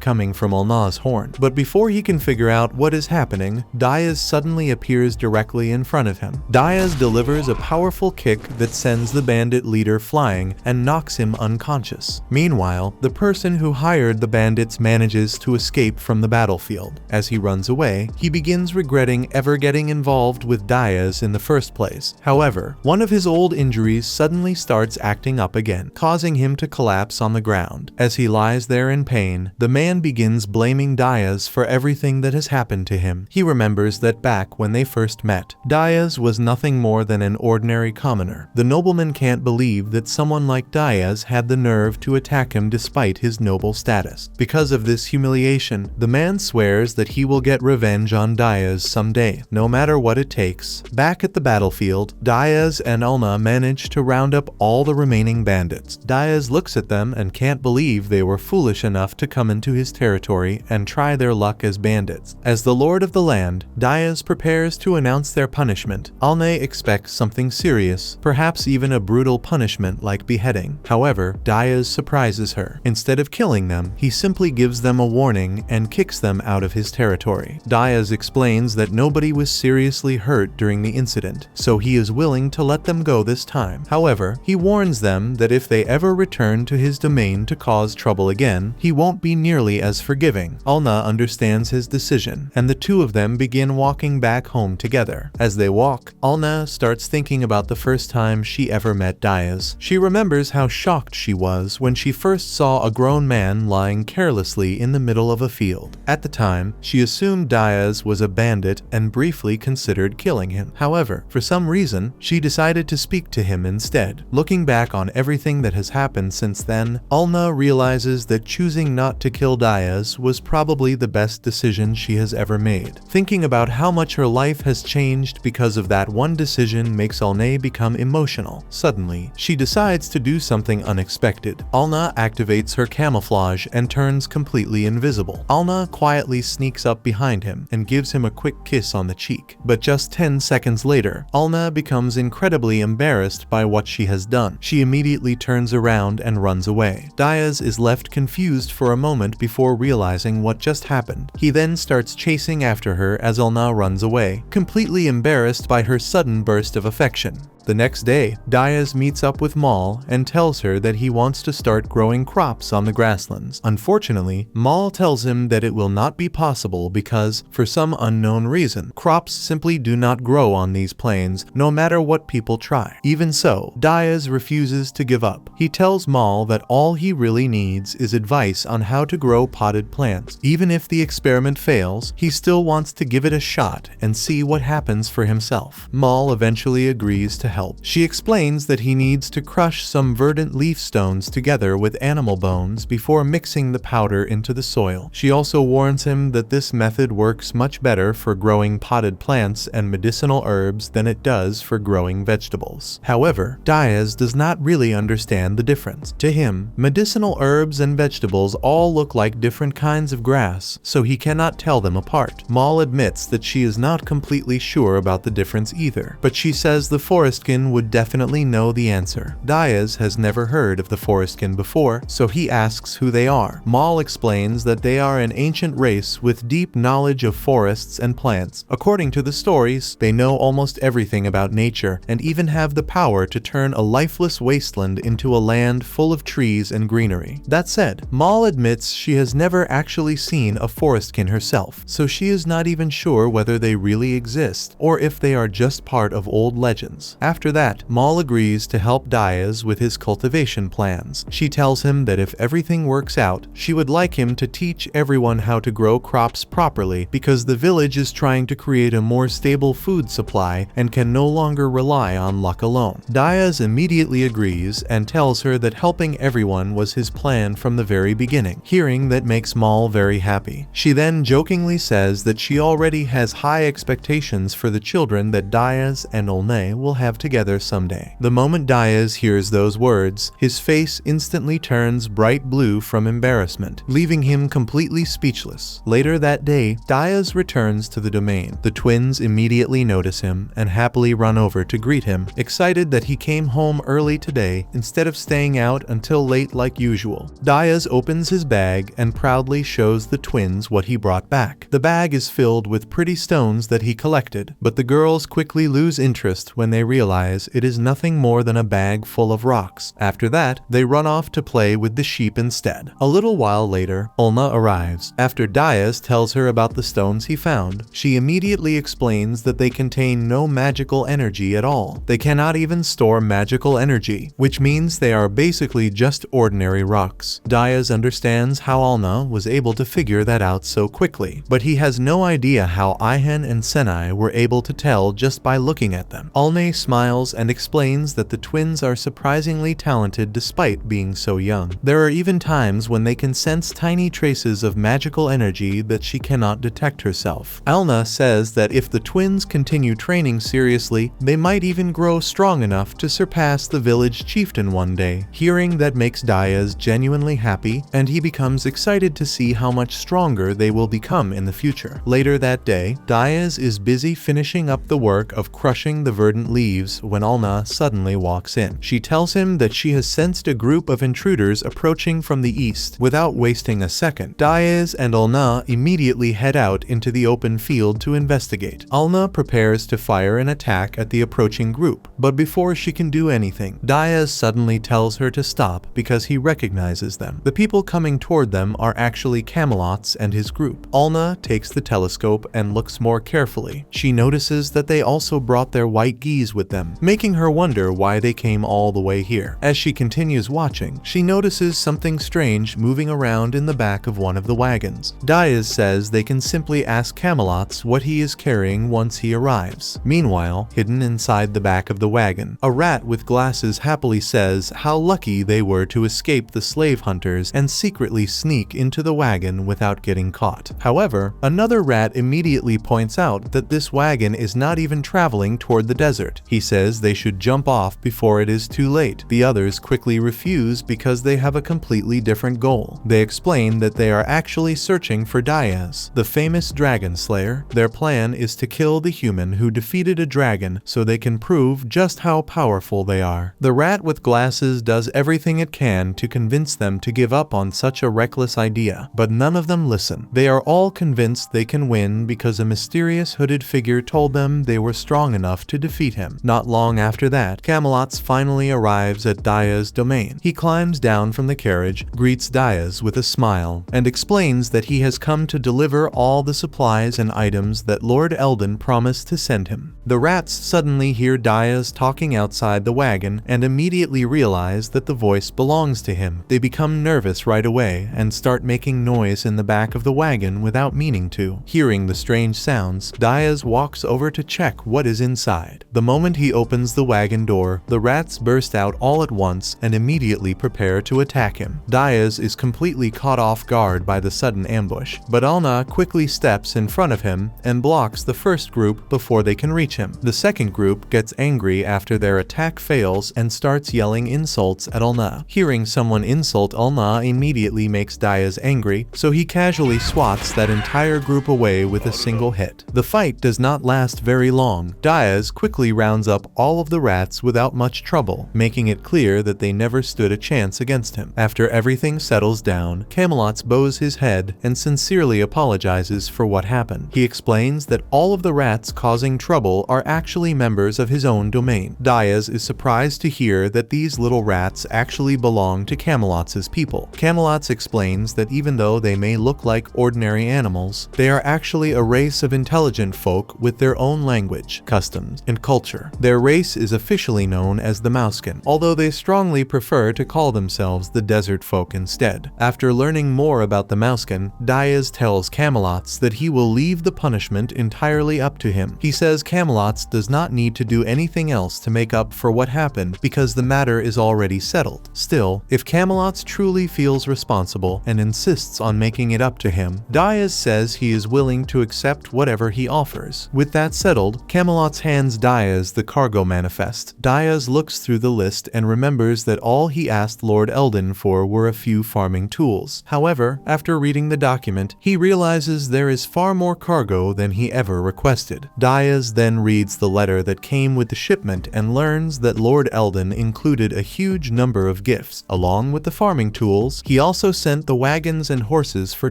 coming from Alna's horn. But before he can figure out what is happening, Diaz suddenly appears directly in front of him. Diaz delivers a powerful kick that sends the bandit leader flying and knocks him unconscious. Meanwhile, the person who hired the bandits manages to escape from the battlefield. As he runs away, he begins regretting ever getting involved with Diaz in the first place. However, one of his old injuries suddenly starts acting up again, causing him to collapse on the ground. As he lies there in pain, the man begins blaming Diaz for everything that has happened to him. He remembers that back when they first met, Diaz was nothing more than an ordinary commoner. The nobleman can't believe that someone like Diaz had the nerve to attack him despite his noble status. Because of this humiliation, the man swears that he will get revenge on Diaz someday, no matter what it takes. Back at the battlefield, Diaz and Alna manage to round up all the remaining bandits. Diaz looks at them and can't believe they were foolish enough to come into his territory and try their luck as bandits. As the lord of the land, Diaz prepares to announce their punishment. Alna expects something serious, perhaps even a brutal punishment like beheading. However, Diaz surprises her. Instead of killing them, he simply gives them a warning and kicks them out of his territory. Diaz explains that nobody was seriously hurt during the incident, so he is willing to let them go this time. However, he warns them that if they ever return to his domain to cause trouble again, he won't be nearly as forgiving. Alna understands his decision, and the two of them begin walking back home together. As they walk, Alna starts thinking about the first time she ever met Diaz. She remembers how shocked she was when she first saw a grown man lying carelessly in the middle of a field. At the time, she assumed Diaz was a bandit and briefly considered killing him. However, for some reason, she decided to speak to him instead. Looking back on everything that has happened since then, Alna realizes that choosing not to kill Diaz was probably the best decision she has ever made. Thinking about how much her life has changed because of that one decision makes Alna become emotional. Suddenly, she decides to do something unexpected. Alna activates her camouflage and turns completely invisible. Alna quietly sneaks up behind him and gives him a quick kiss on the cheek. But just 10 seconds later, Alna becomes incredibly embarrassed by what she has done. She immediately turns around and runs away. Diaz is left confused for a moment before realizing what just happened. He then starts chasing after her as Alna runs away, completely embarrassed by her sudden burst of affection. The next day, Diaz meets up with Mal and tells her that he wants to start growing crops on the grasslands. Unfortunately, Mal tells him that it will not be possible because, for some unknown reason, crops simply do not grow on these plains no matter what people try. Even so, Diaz refuses to give up. He tells Mal that all he really needs is advice on how to grow potted plants. Even if the experiment fails, he still wants to give it a shot and see what happens for himself. Mal eventually agrees to help. She explains that he needs to crush some verdant leaf stones together with animal bones before mixing the powder into the soil. She also warns him that this method works much better for growing potted plants and medicinal herbs than it does for growing vegetables. However, Diaz does not really understand the difference. To him, medicinal herbs and vegetables all look like different kinds of grass, so he cannot tell them apart. Mal admits that she is not completely sure about the difference either, but she says the forestkin would definitely know the answer. Diaz has never heard of the forestkin before, so he asks who they are. Mal explains that they are an ancient race with deep knowledge of forests and plants. According to the stories, they know almost everything about nature and even have the power to turn a lifeless wasteland into a land full of trees and greenery. That said, Mal admits she has never actually seen a forestkin herself, so she is not even sure whether they really exist or if they are just part of old legends. After that, Mal agrees to help Diaz with his cultivation plans. She tells him that if everything works out, she would like him to teach everyone how to grow crops properly because the village is trying to create a more stable food supply and can no longer rely on luck alone. Diaz immediately agrees and tells her that helping everyone was his plan from the very beginning. Hearing that makes Mal very happy. She then jokingly says that she already has high expectations for the children that Diaz and Olney will have together. together someday. The moment Diaz hears those words, his face instantly turns bright blue from embarrassment, leaving him completely speechless. Later that day, Diaz returns to the domain. The twins immediately notice him and happily run over to greet him, excited that he came home early today instead of staying out until late like usual. Diaz opens his bag and proudly shows the twins what he brought back. The bag is filled with pretty stones that he collected, but the girls quickly lose interest when they realize it is nothing more than a bag full of rocks. After that, they run off to play with the sheep instead. A little while later, Ulna arrives. After Diaz tells her about the stones he found, she immediately explains that they contain no magical energy at all. They cannot even store magical energy, which means they are basically just ordinary rocks. Diaz understands how Ulna was able to figure that out so quickly, but he has no idea how Ihan and Senai were able to tell just by looking at them. Ulna smiles and explains that the twins are surprisingly talented despite being so young. There are even times when they can sense tiny traces of magical energy that she cannot detect herself. Ulna says that if the twins continue training seriously, they might even grow strong enough to surpass the village chieftain one day. Hearing that makes Diaz genuinely happy, and he becomes excited to see how much stronger they will become in the future. Later that day, Diaz is busy finishing up the work of crushing the verdant leaves when Ulna suddenly walks in. She tells him that she has sensed a group of intruders approaching from the east. Without wasting a second, Diaz and Ulna immediately head out into the open field to investigate. Ulna prepares to fire an attack at the approaching group, but before she can do anything, Diaz suddenly tells her to stop because he recognizes them. The people coming toward them are actually Camelots and his group. Ulna takes the telescope and looks more carefully. She notices that they also brought their white geese with them, making her wonder why they came all the way here. As she continues watching, she notices something strange moving around in the back of one of the wagons. Diaz says they can simply ask Camelots what he is carrying once he arrives. Meanwhile, hidden inside the back of the wagon, a rat with glasses happily says how lucky they were to escape the slave hunters and secretly sneak into the wagon without getting caught. However, another rat immediately points out that this wagon is not even traveling toward the desert. He says they should jump off before it is too late. The others quickly refuse because they have a completely different goal. They explain that they are actually searching for Diaz, the famous dragon slayer. Their plan is to kill the human who defeated a dragon so they can prove just how powerful they are. The rat with glasses does everything it can to convince them to give up on such a reckless idea, but none of them listen. They are all convinced they can win because a mysterious hooded figure told them they were strong enough to defeat him. Not long after that, Camelots finally arrives at Diaz's domain. He climbs down from the carriage, greets Diaz with a smile, and explains that he has come to deliver all the supplies and items that Lord Eldon promised to send him. The rats suddenly hear Diaz talking outside the wagon and immediately realize that the voice belongs to him. They become nervous right away and start making noise in the back of the wagon without meaning to. Hearing the strange sounds, Diaz walks over to check what is inside. The moment he opens the wagon door, the rats burst out all at once and immediately prepare to attack him. Diaz is completely caught off guard by the sudden ambush, but Ulna quickly steps in front of him and blocks the first group before they can reach him. The second group gets angry after their attack fails and starts yelling insults at Ulna. Hearing someone insult Ulna immediately makes Diaz angry, so he casually swats that entire group away with a single hit. The fight does not last very long. Diaz quickly rounds up all of the rats without much trouble, making it clear that they never stood a chance against him. After everything settles down, Camelots bows his head and sincerely apologizes for what happened. He explains that all of the rats causing trouble are actually members of his own domain. Diaz is surprised to hear that these little rats actually belong to Camelots' people. Camelots explains that even though they may look like ordinary animals, they are actually a race of intelligent folk with their own language, customs, and culture. Their race is officially known as the Mouskin, although they strongly prefer to call themselves the desert folk instead. After learning more about the Mouskin, Diaz tells Camelots that he will leave the punishment entirely up to him. He says Camelots does not need to do anything else to make up for what happened because the matter is already settled. Still, if Camelots truly feels responsible and insists on making it up to him, Diaz says he is willing to accept whatever he offers. With that settled, Camelots hands Diaz the cargo manifest. Diaz looks through the list and remembers that all he asked Lord Eldon for were a few farming tools. However, after reading the document, he realizes there is far more cargo than he ever requested. Diaz then reads the letter that came with the shipment and learns that Lord Eldon included a huge number of gifts. Along with the farming tools, he also sent the wagons and horses for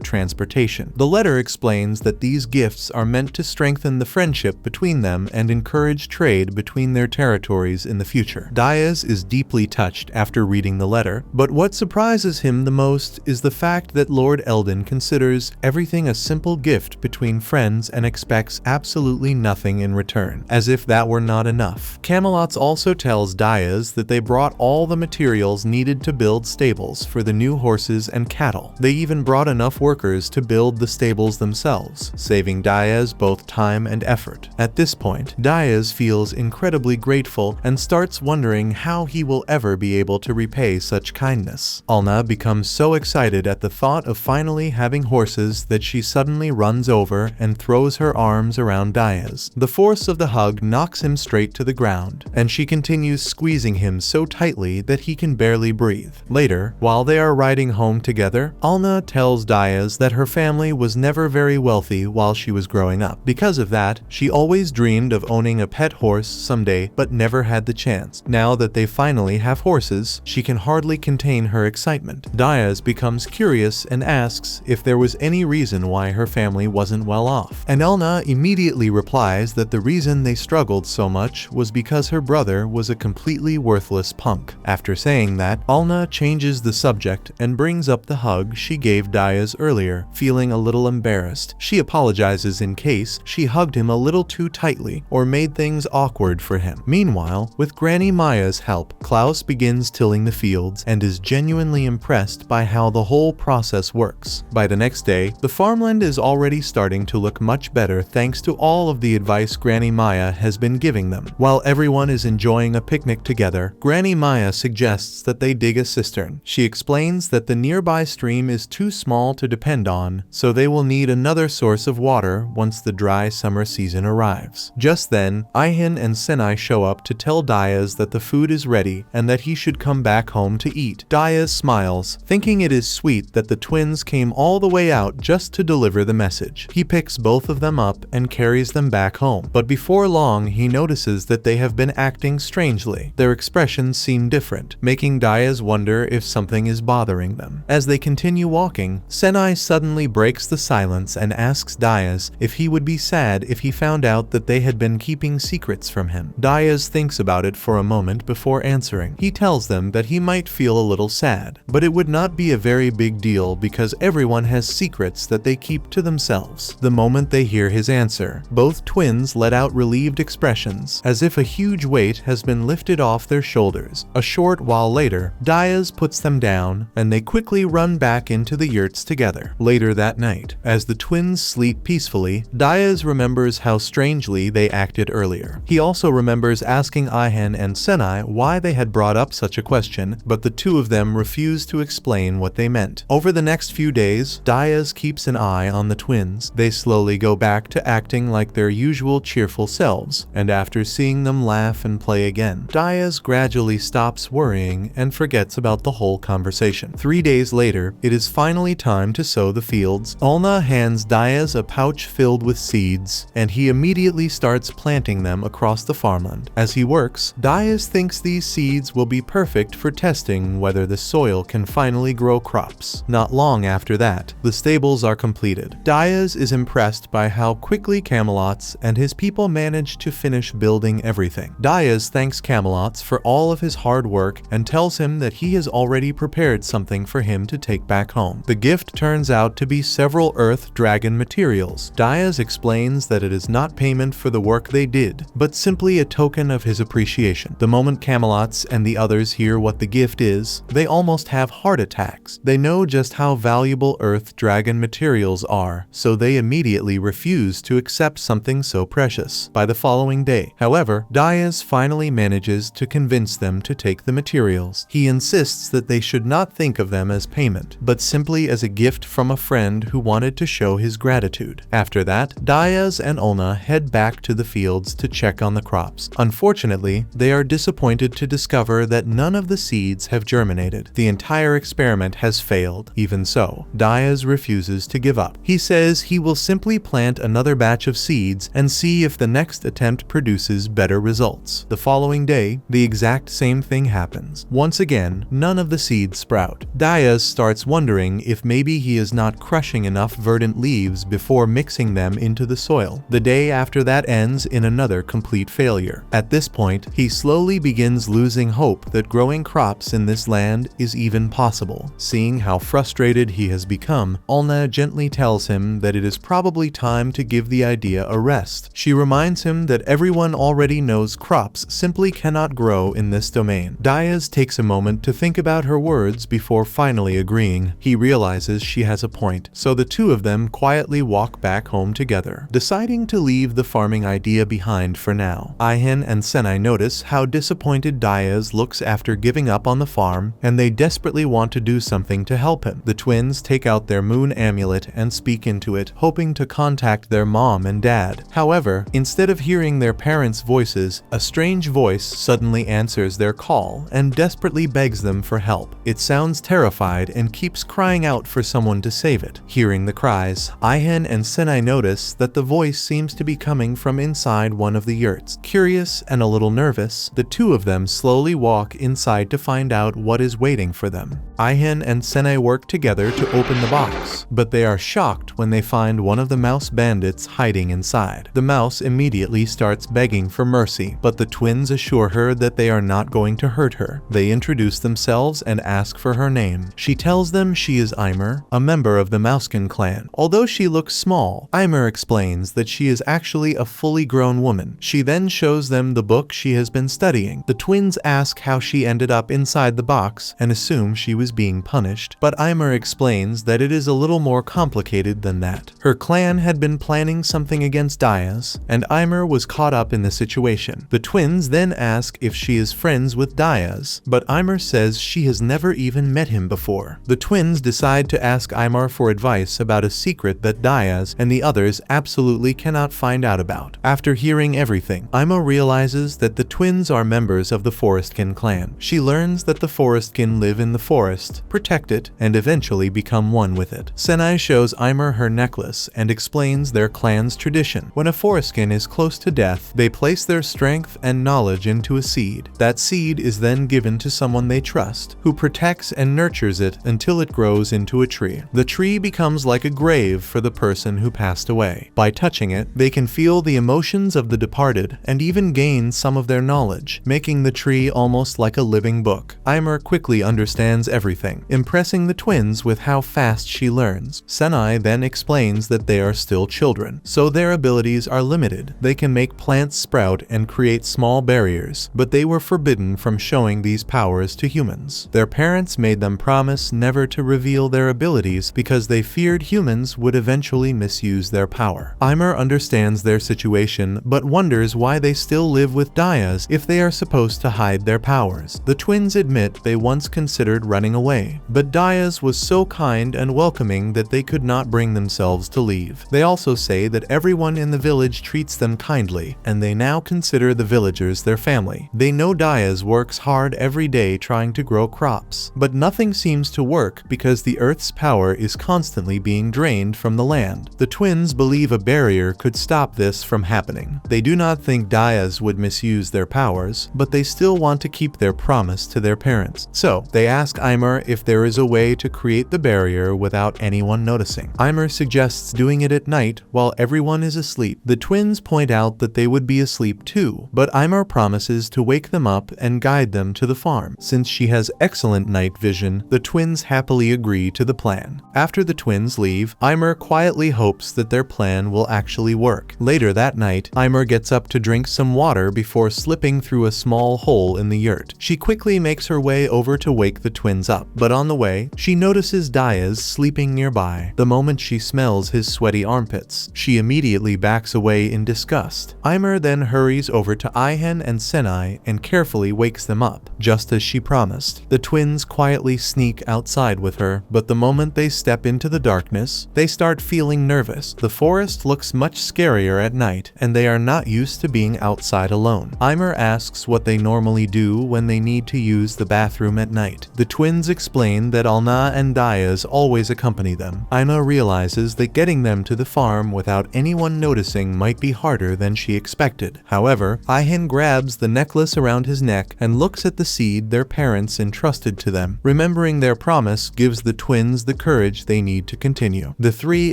transportation. The letter explains that these gifts are meant to strengthen the friendship between them and encourage trade between their territories in the future. Diaz is deeply touched after reading the letter, but what surprises him the most is the fact that Lord Eldon considers everything a simple gift between friends and expects absolutely nothing in return, as if that were not enough. Camelot also tells Diaz that they brought all the materials needed to build stables for the new horses and cattle. They even brought enough workers to build the stables themselves, saving Diaz both time and effort. At this point, Diaz feels incredibly grateful and starts wondering how he will ever be able to repay such kindness. Alna becomes so excited at the thought of finally having horses that she suddenly runs over and throws her arms around Diaz. The force of the hug knocks him straight to the ground, and she continues squeezing him so tightly that he can barely breathe. Later, while they are riding home together, Alna tells Diaz that her family was never very wealthy while she was growing up. Because of that, she always dreamed of owning a pet horse someday but never had the chance. Now that they finally have horses, she can hardly contain her excitement. Diaz becomes curious and asks if there was any reason why her family wasn't well off. And Alna immediately replies that the reason they struggled so much was because her brother was a completely worthless punk. After saying that, Alna changes the subject and brings up the hug she gave Diaz earlier, feeling a little embarrassed. She apologizes in case she hugged him a little too tightly or made things awkward for him. Meanwhile, with Granny Maya's help, Klaus begins tilling the fields and is genuinely impressed by how the whole process works. By the next day, the farmland is already starting to look much better thanks to all of the advice Granny Maya has been giving them. While everyone is enjoying a picnic together, Granny Maya suggests that they dig a cistern. She explains that the nearby stream is too small to depend on, so they will need another source of water once the dry summer season arrives. Just then, Ihan and Senai show up to tell Diaz that the food is ready and that he should come back home to eat. Diaz smiles, thinking it is sweet that the twins came all the way out just to deliver the message. He picks both of them up and carries them back home, but before long he notices that they have been acting strangely. Their expressions seem different, making Diaz wonder if something is bothering them. As they continue walking, Senai suddenly breaks the silence and asks Diaz if he would be sad if he found out that they had been keeping secrets from him. Diaz thinks about it for a moment before answering. He tells them that he might feel a little sad, but it would not be a very big deal because everyone has secrets that they keep to themselves. The moment they hear his answer, both twins let out relieved expressions, as if a huge weight has been lifted off their shoulders. A short while later, Diaz puts them down, and they quickly run back into the yurts together. Later that night, as the twins sleep peacefully, Diaz remembers how strangely they acted earlier. He also remembers asking Ihan and Senai why they had brought up such a question, but the two of them refused to explain what they meant. Over the next few days, Diaz keeps an eye on the twins. They slowly go back to acting like their usual cheerful selves, and after seeing them laugh and play again, Diaz gradually stops worrying and forgets about the whole conversation. 3 days later, it is finally time to sow the fields. Alna hands Diaz a pouch filled with seeds, and he immediately starts planting them across the farmland. As he works, Diaz thinks these seeds will be perfect for testing whether the soil can finally grow crops. Not long after that, the stables are completed. Diaz is impressed by how quickly Camelot and his people managed to finish building everything. Diaz thanks Camelot for all of his hard work and tells him that he has already prepared something for him to take back home. The gift turns out to be several earth dragon materials. Diaz explains that it is not payment for the work they did, but simply a token of his appreciation. The moment Camelot and the others hear what the gift is, they almost have heart attacks. They know just how valuable earth dragon materials are, so they immediately refuse to accept something so precious. By the following day, however, Diaz finally manages to convince them to take the materials. He insists that they should not think of them as payment, but simply as a gift from a friend who wanted to show his gratitude. After that, Diaz and Olna head back to the fields to check on the crops. Unfortunately, they are disappointed to discover that none of the seeds have germinated. The entire experiment has failed. Even so, Diaz refuses to give up. He says he will simply plant another batch of seeds and see if the next attempt produces better results. The following day, the exact same thing happens. Once again, none of the seeds sprout. Diaz starts wondering if maybe he is not crushing enough verdant leaves before mixing them into the soil. The day after that ends in another complete failure. At this point, he slowly begins losing hope that growing crops in this land is even possible. Seeing how frustrated he has become, Alna gently tells him that it is probably time to give the idea a rest. She reminds him that everyone already knows crops simply cannot grow in this domain. Diaz takes a moment to think about her words before finally agreeing. He realizes she has a point, so the two of them quietly walk back home together, deciding to leave the farming idea behind for now. Ayhan and Senai notice how disappointed Diaz looks after giving up on the farm, and they desperately want to do something to help him. The twins take out their moon amulet and speak into it, hoping to contact their mom and dad. However, instead of hearing their parents' voices, a strange voice suddenly answers their call and desperately begs them for help. It sounds terrified and keeps crying out for someone to save it. Hearing the cries, Ayhan and Senai notice that the voice seems to be coming from inside one of the yurts. Curious and a little nervous, the two of them slowly walk inside to find out what is waiting for them. Ayhan and Senai work together to open the box, but they are shocked when they find one of the mouse bandits hiding inside. The mouse immediately starts begging for mercy, but the twins assure her that they are not going to hurt her. They introduce themselves and ask for her name. She tells them she is Eimer, a member of the Mouskin clan. Although she looks small, Eimer explains that she is actually a fully grown woman. She then shows them the book she has been studying. The twins ask how she ended up inside the box and assume she was being punished, but Eimer explains that it is a little more complicated than that. Her clan had been planning something against Diaz, and Eimer was caught up in the situation. The twins then ask if she is friends with Diaz, but Eimer says she has never even met him before. The twins decide to ask Eimer for advice about a secret that Diaz and the others absolutely cannot find out about. After hearing everything, Eimer realizes that the twins are members of the Forestkin clan. She learns that the Forestkin live in the forest, protect it, and eventually become one with it. Senai shows Eimer her necklace and explains their clan's tradition. When a Forestkin is close to death, they place their strength and knowledge into a seed. That seed is then given to someone they trust, who protects and nurtures it until it grows into a tree. The tree becomes like a grave for the person who passed away. By touching it, they can feel the emotions of the departed and even gain some of their knowledge, making the tree almost like a living book. Eimer quickly understands everything, impressing the twins with how fast she learns. Senai then explains that they are still children, so their abilities are limited. They can make plants sprout and create small barriers, but they were forbidden from showing these powers to humans. Their parents made them promise never to reveal their abilities because they feared humans would eventually misuse their power. Eimer understands their situation, but wonders why they still live with Diaz if they are supposed to hide their powers. The twins admit they once considered running away, but Diaz was so kind and welcoming that they could not bring themselves to leave. They also say that everyone in the village treats them kindly, and they now consider the villagers their family. They know Diaz works hard every day trying to grow crops, but nothing seems to work because the earth's power is constantly being drained from the land. The twins believe a barrier could stop this from happening. They do not think Diaz would misuse their powers, but they still want to keep their promise to their parents. So, they ask Eimer if there is a way to create the barrier without anyone noticing. Eimer suggests doing it at night while everyone is asleep. The twins point out that they would be asleep too, but Eimer promises to wake them up and guide them to the farm. Since she has excellent night vision, the twins happily agree to the plan. After the twins leave, Eimer quietly hopes that their plan will actually work. Later that night, Eimer gets up to drink some water before slipping through a small hole in the yurt. She quickly makes her way over to wake the twins up, but on the way, she notices Diaz sleeping nearby. nearby. The moment she smells his sweaty armpits, she immediately backs away in disgust. Eimer then hurries over to Ihan and Senai and carefully wakes them up, just as she promised. The twins quietly sneak outside with her, but the moment they step into the darkness, they start feeling nervous. The forest looks much scarier at night, and they are not used to being outside alone. Eimer asks what they normally do when they need to use the bathroom at night. The twins explain that Alna and Diaz always accompany them. Eimer realizes that getting them to the farm without anyone noticing might be harder than she expected. However, Ihan grabs the necklace around his neck and looks at the seed their parents entrusted to them. Remembering their promise gives the twins the courage they need to continue. The three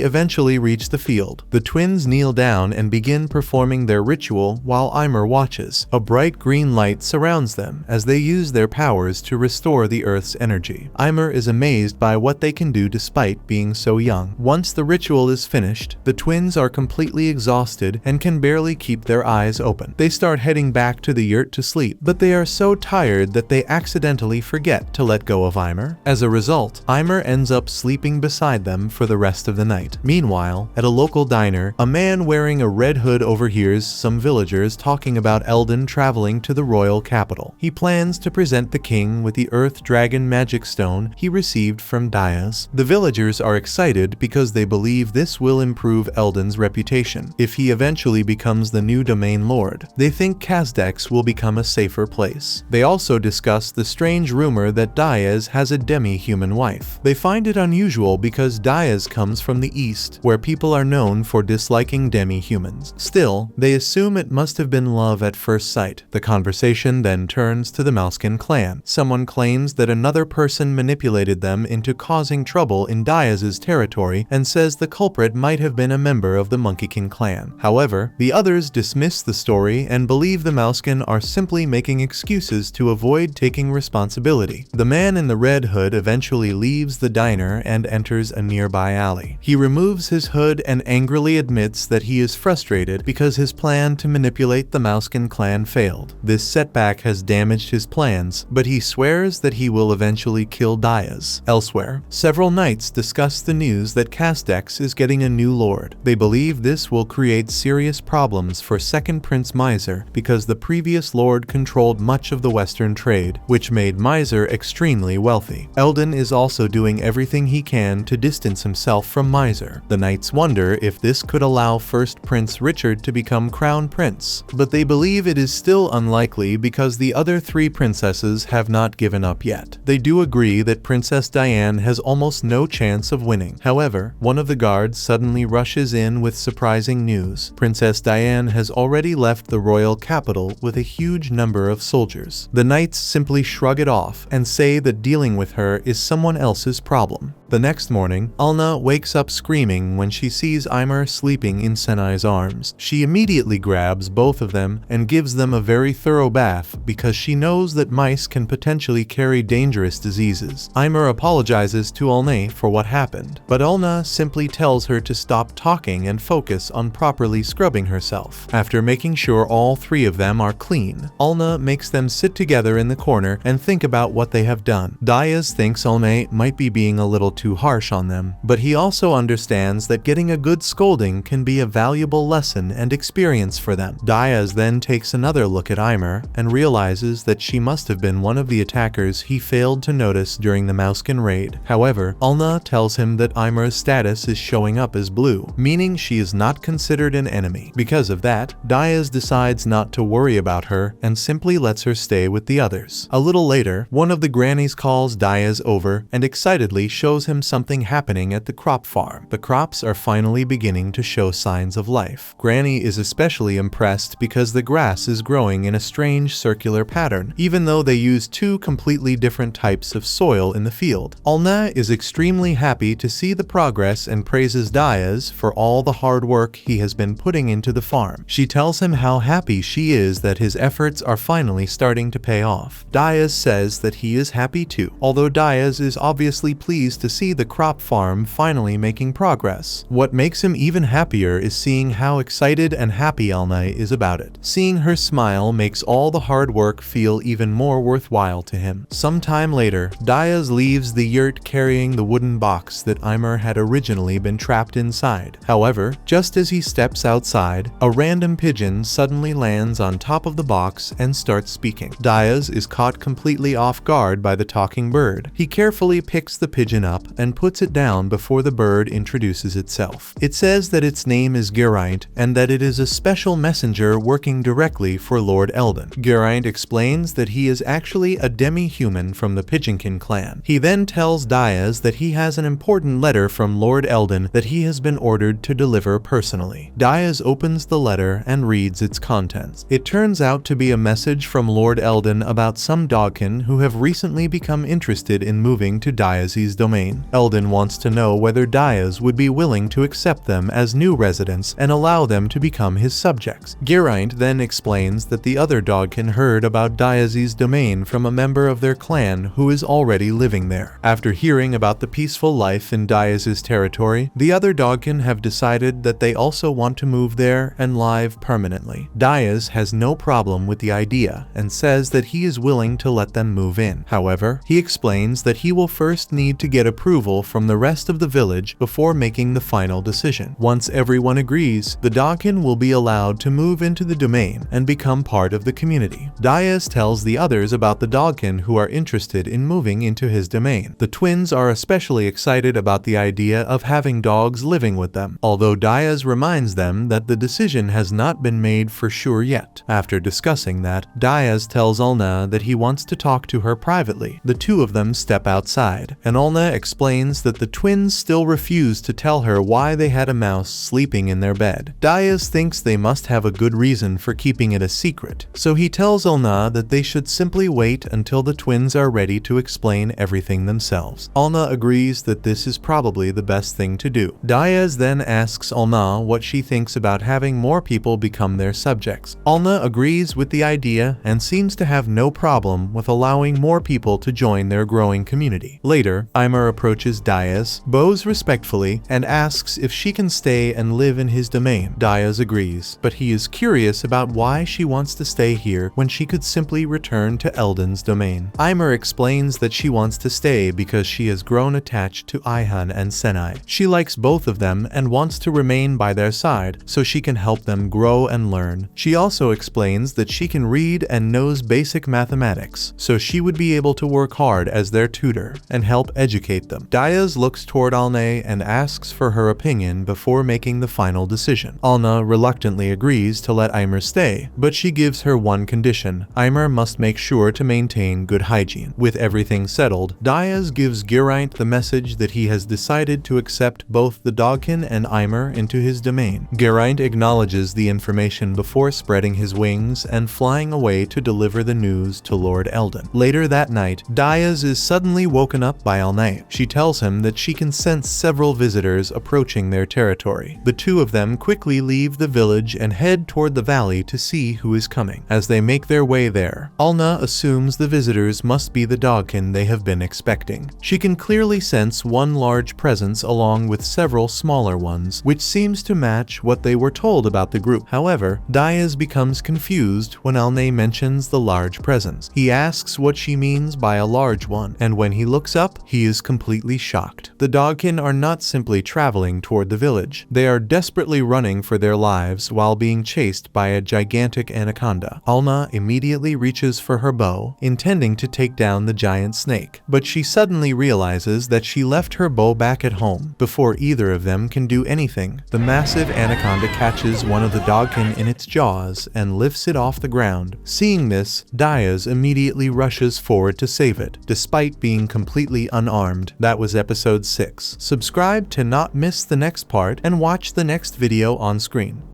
eventually reach the field. The twins kneel down and begin performing their ritual while Eimer watches. A bright green light surrounds them as they use their powers to restore the Earth's energy. Eimer is amazed by what they can do despite being so young. Once the ritual is finished, the twins are completely exhausted and can barely keep their eyes open. They start heading back to the yurt to sleep, but they are so tired that they accidentally forget to let go of Eimer. As a result, Eimer ends up sleeping beside them for the rest of the night. Meanwhile, at a local diner, a man wearing a red hood overhears some villagers talking about Eldon traveling to the royal capital. He plans to present the king with the Earth Dragon magic stone he received from Diaz. The villagers are excited because they believe this will improve Eldon's reputation if he eventually becomes the new domain lord. They think Kazdex will become a safer place. They also discuss the strange rumor that Diaz has a demi-human wife. They find it unusual because Diaz comes from the east, where people are known for disliking demi-humans. Still, they assume it must have been love at first sight. The conversation then turns to the Mouskin clan. Someone claims that another person manipulated them into causing trouble in Diaz's territory and says the culprit might have been a member of the Monkeykin clan. However, the others dismiss the story and believe the Mouskin are simply making excuses to avoid taking responsibility. The man in the red hood eventually leaves the diner and enters a nearby alley. He removes his hood and angrily admits that he is frustrated because his plan to manipulate the Mouskin clan failed. This setback has damaged his plans, but he swears that he will eventually kill Diaz. Elsewhere, several knights discuss the news that Kazdex is getting a new lord. They believe this will create serious problems for second Prince Miser because the previous lord controlled much of the western trade, which made Miser extremely wealthy. Eldon is also doing everything he can to distance himself from Miser. The knights wonder if this could allow first Prince Richard to become crown prince, but they believe it is still unlikely because the other three princesses have not given up yet. They do agree that Princess Diane has almost no chance of winning. However, one of the guards suddenly rushes in with surprising news. Princess Diane has already left the royal capital with a huge number of soldiers. The knights simply shrug it off and say that dealing with her is someone else's problem. The next morning, Alna wakes up screaming when she sees Eimer sleeping in Senai's arms. She immediately grabs both of them and gives them a very thorough bath because she knows that mice can potentially carry dangerous diseases. Eimer apologizes to Alna for what happened, but Alna simply tells her to stop talking and focus on properly scrubbing herself. After making sure all three of them are clean, Alna makes them sit together in the corner and think about what they have done. Diaz thinks Alna might be being a little too harsh on them, but he also understands that getting a good scolding can be a valuable lesson and experience for them. Diaz then takes another look at Eimer and realizes that she must have been one of the attackers he failed to notice during the Mouskin raid. However, Alna tells him that Eimer's status is showing up as blue, meaning she is not considered an enemy. Because of that, Diaz decides not to worry about her and simply lets her stay with the others. A little later, one of the grannies calls Diaz over and excitedly shows him something happening at the crop farm. The crops are finally beginning to show signs of life. Granny is especially impressed because the grass is growing in a strange circular pattern, even though they use two completely different types of soil in the field. Alna is extremely happy to see the progress and praises Diaz for all the hard work he has been putting into the farm. She tells him how happy she is that his efforts are finally starting to pay off. Diaz says that he is happy too, although Diaz is obviously pleased to see the crop farm finally making progress. What makes him even happier is seeing how excited and happy Alna is about it. Seeing her smile makes all the hard work feel even more worthwhile to him. Sometime later, Diaz leaves the yurt carrying the wooden box that Eimer had originally been trapped inside. However, just as he steps outside, a random pigeon suddenly lands on top of the box and starts speaking. Diaz is caught completely off guard by the talking bird. He carefully picks the pigeon up and puts it down before the bird introduces itself. It says that its name is Geraint and that it is a special messenger working directly for Lord Eldon. Geraint explains that he is actually a demi-human from the Pigeonkin clan. He then tells Diaz that he has an important letter from Lord Eldon that he has been ordered to deliver personally. Diaz opens the letter and reads its contents. It turns out to be a message from Lord Eldon about some dogkin who have recently become interested in moving to Diaz's domain. Eldon wants to know whether Diaz would be willing to accept them as new residents and allow them to become his subjects. Geraint then explains that the other dogkin heard about Diaz's domain from a member of their clan who is already living there. After hearing about the peaceful life in Diaz's territory, the other dogkin have decided that they also want to move there and live permanently. Diaz has no problem with the idea and says that he is willing to let them move in. However, he explains that he will first need to get approval from the rest of the village before making the final decision. Once everyone agrees, the dogkin will be allowed to move into the domain and become part of the community. Diaz tells the others about the dogkin who are interested in moving into his domain. The twins are especially excited about the idea of having dogs living with them, although Diaz reminds them that the decision has not been made for sure yet. After discussing that, Diaz tells Ulna that he wants to talk to her privately. The two of them step outside, and Ulna explains that the twins still refuse to tell her why they had a mouse sleeping in their bed. Diaz thinks they must have a good reason for keeping it a secret, so he tells Ulna that they should simply wait until the twins are ready to explain everything themselves. Ulna agrees that this is probably the best thing to do. Diaz then asks Ulna what she thinks about having more people become their subjects. Ulna agrees with the idea and seems to have no problem with allowing more people to join their growing community. Later, Eimer approaches Diaz, bows respectfully, and asks if she can stay and live in his domain. Diaz agrees, but he is curious about why she wants to stay here when she could simply return to Eldon's domain. Eimer explains that she wants to stay because she has grown attached to Ihan and Senai. She likes both of them and wants to remain by their side so she can help them grow and learn. She also explains that she can read and knows basic mathematics, so she would be able to work hard as their tutor and help educate them. Diaz looks toward Alna and asks for her opinion before making the final decision. Alna reluctantly agrees to let Eimer stay, but she gives her one condition: Eimer must make sure to maintain good hygiene. With everything settled, Diaz gives Geraint the message that he has decided to accept both the dogkin and Eimer into his domain. Geraint acknowledges the information before spreading his wings and flying away to deliver the news to Lord Eldon. Later that night, Diaz is suddenly woken up by Alna. She tells him that she can sense several visitors approaching their territory. The two of them quickly leave the village and head toward the valley to see who is coming. As they make their way there, Alna assumes the visitors must be the dogkin they have been expecting. She can clearly sense one large presence along with several smaller ones, which seems to match what they were told about the group. However, Diaz becomes confused when Alna mentions the large presence. He asks what she means by a large one, and when he looks up, he is completely shocked. The dogkin are not simply traveling toward the village. They are desperately running for their lives while being chased by a gigantic anaconda. Alna immediately reaches for her bow, intending to take down the giant snake, but she suddenly realizes that she left her bow back at home. Before either of them can do anything, the massive anaconda catches one of the dogkin in its jaws and lifts it off the ground. Seeing this, Diaz immediately rushes forward to save it, despite being completely unarmed. That was episode 6. Subscribe to not miss the next part and watch the next video on screen.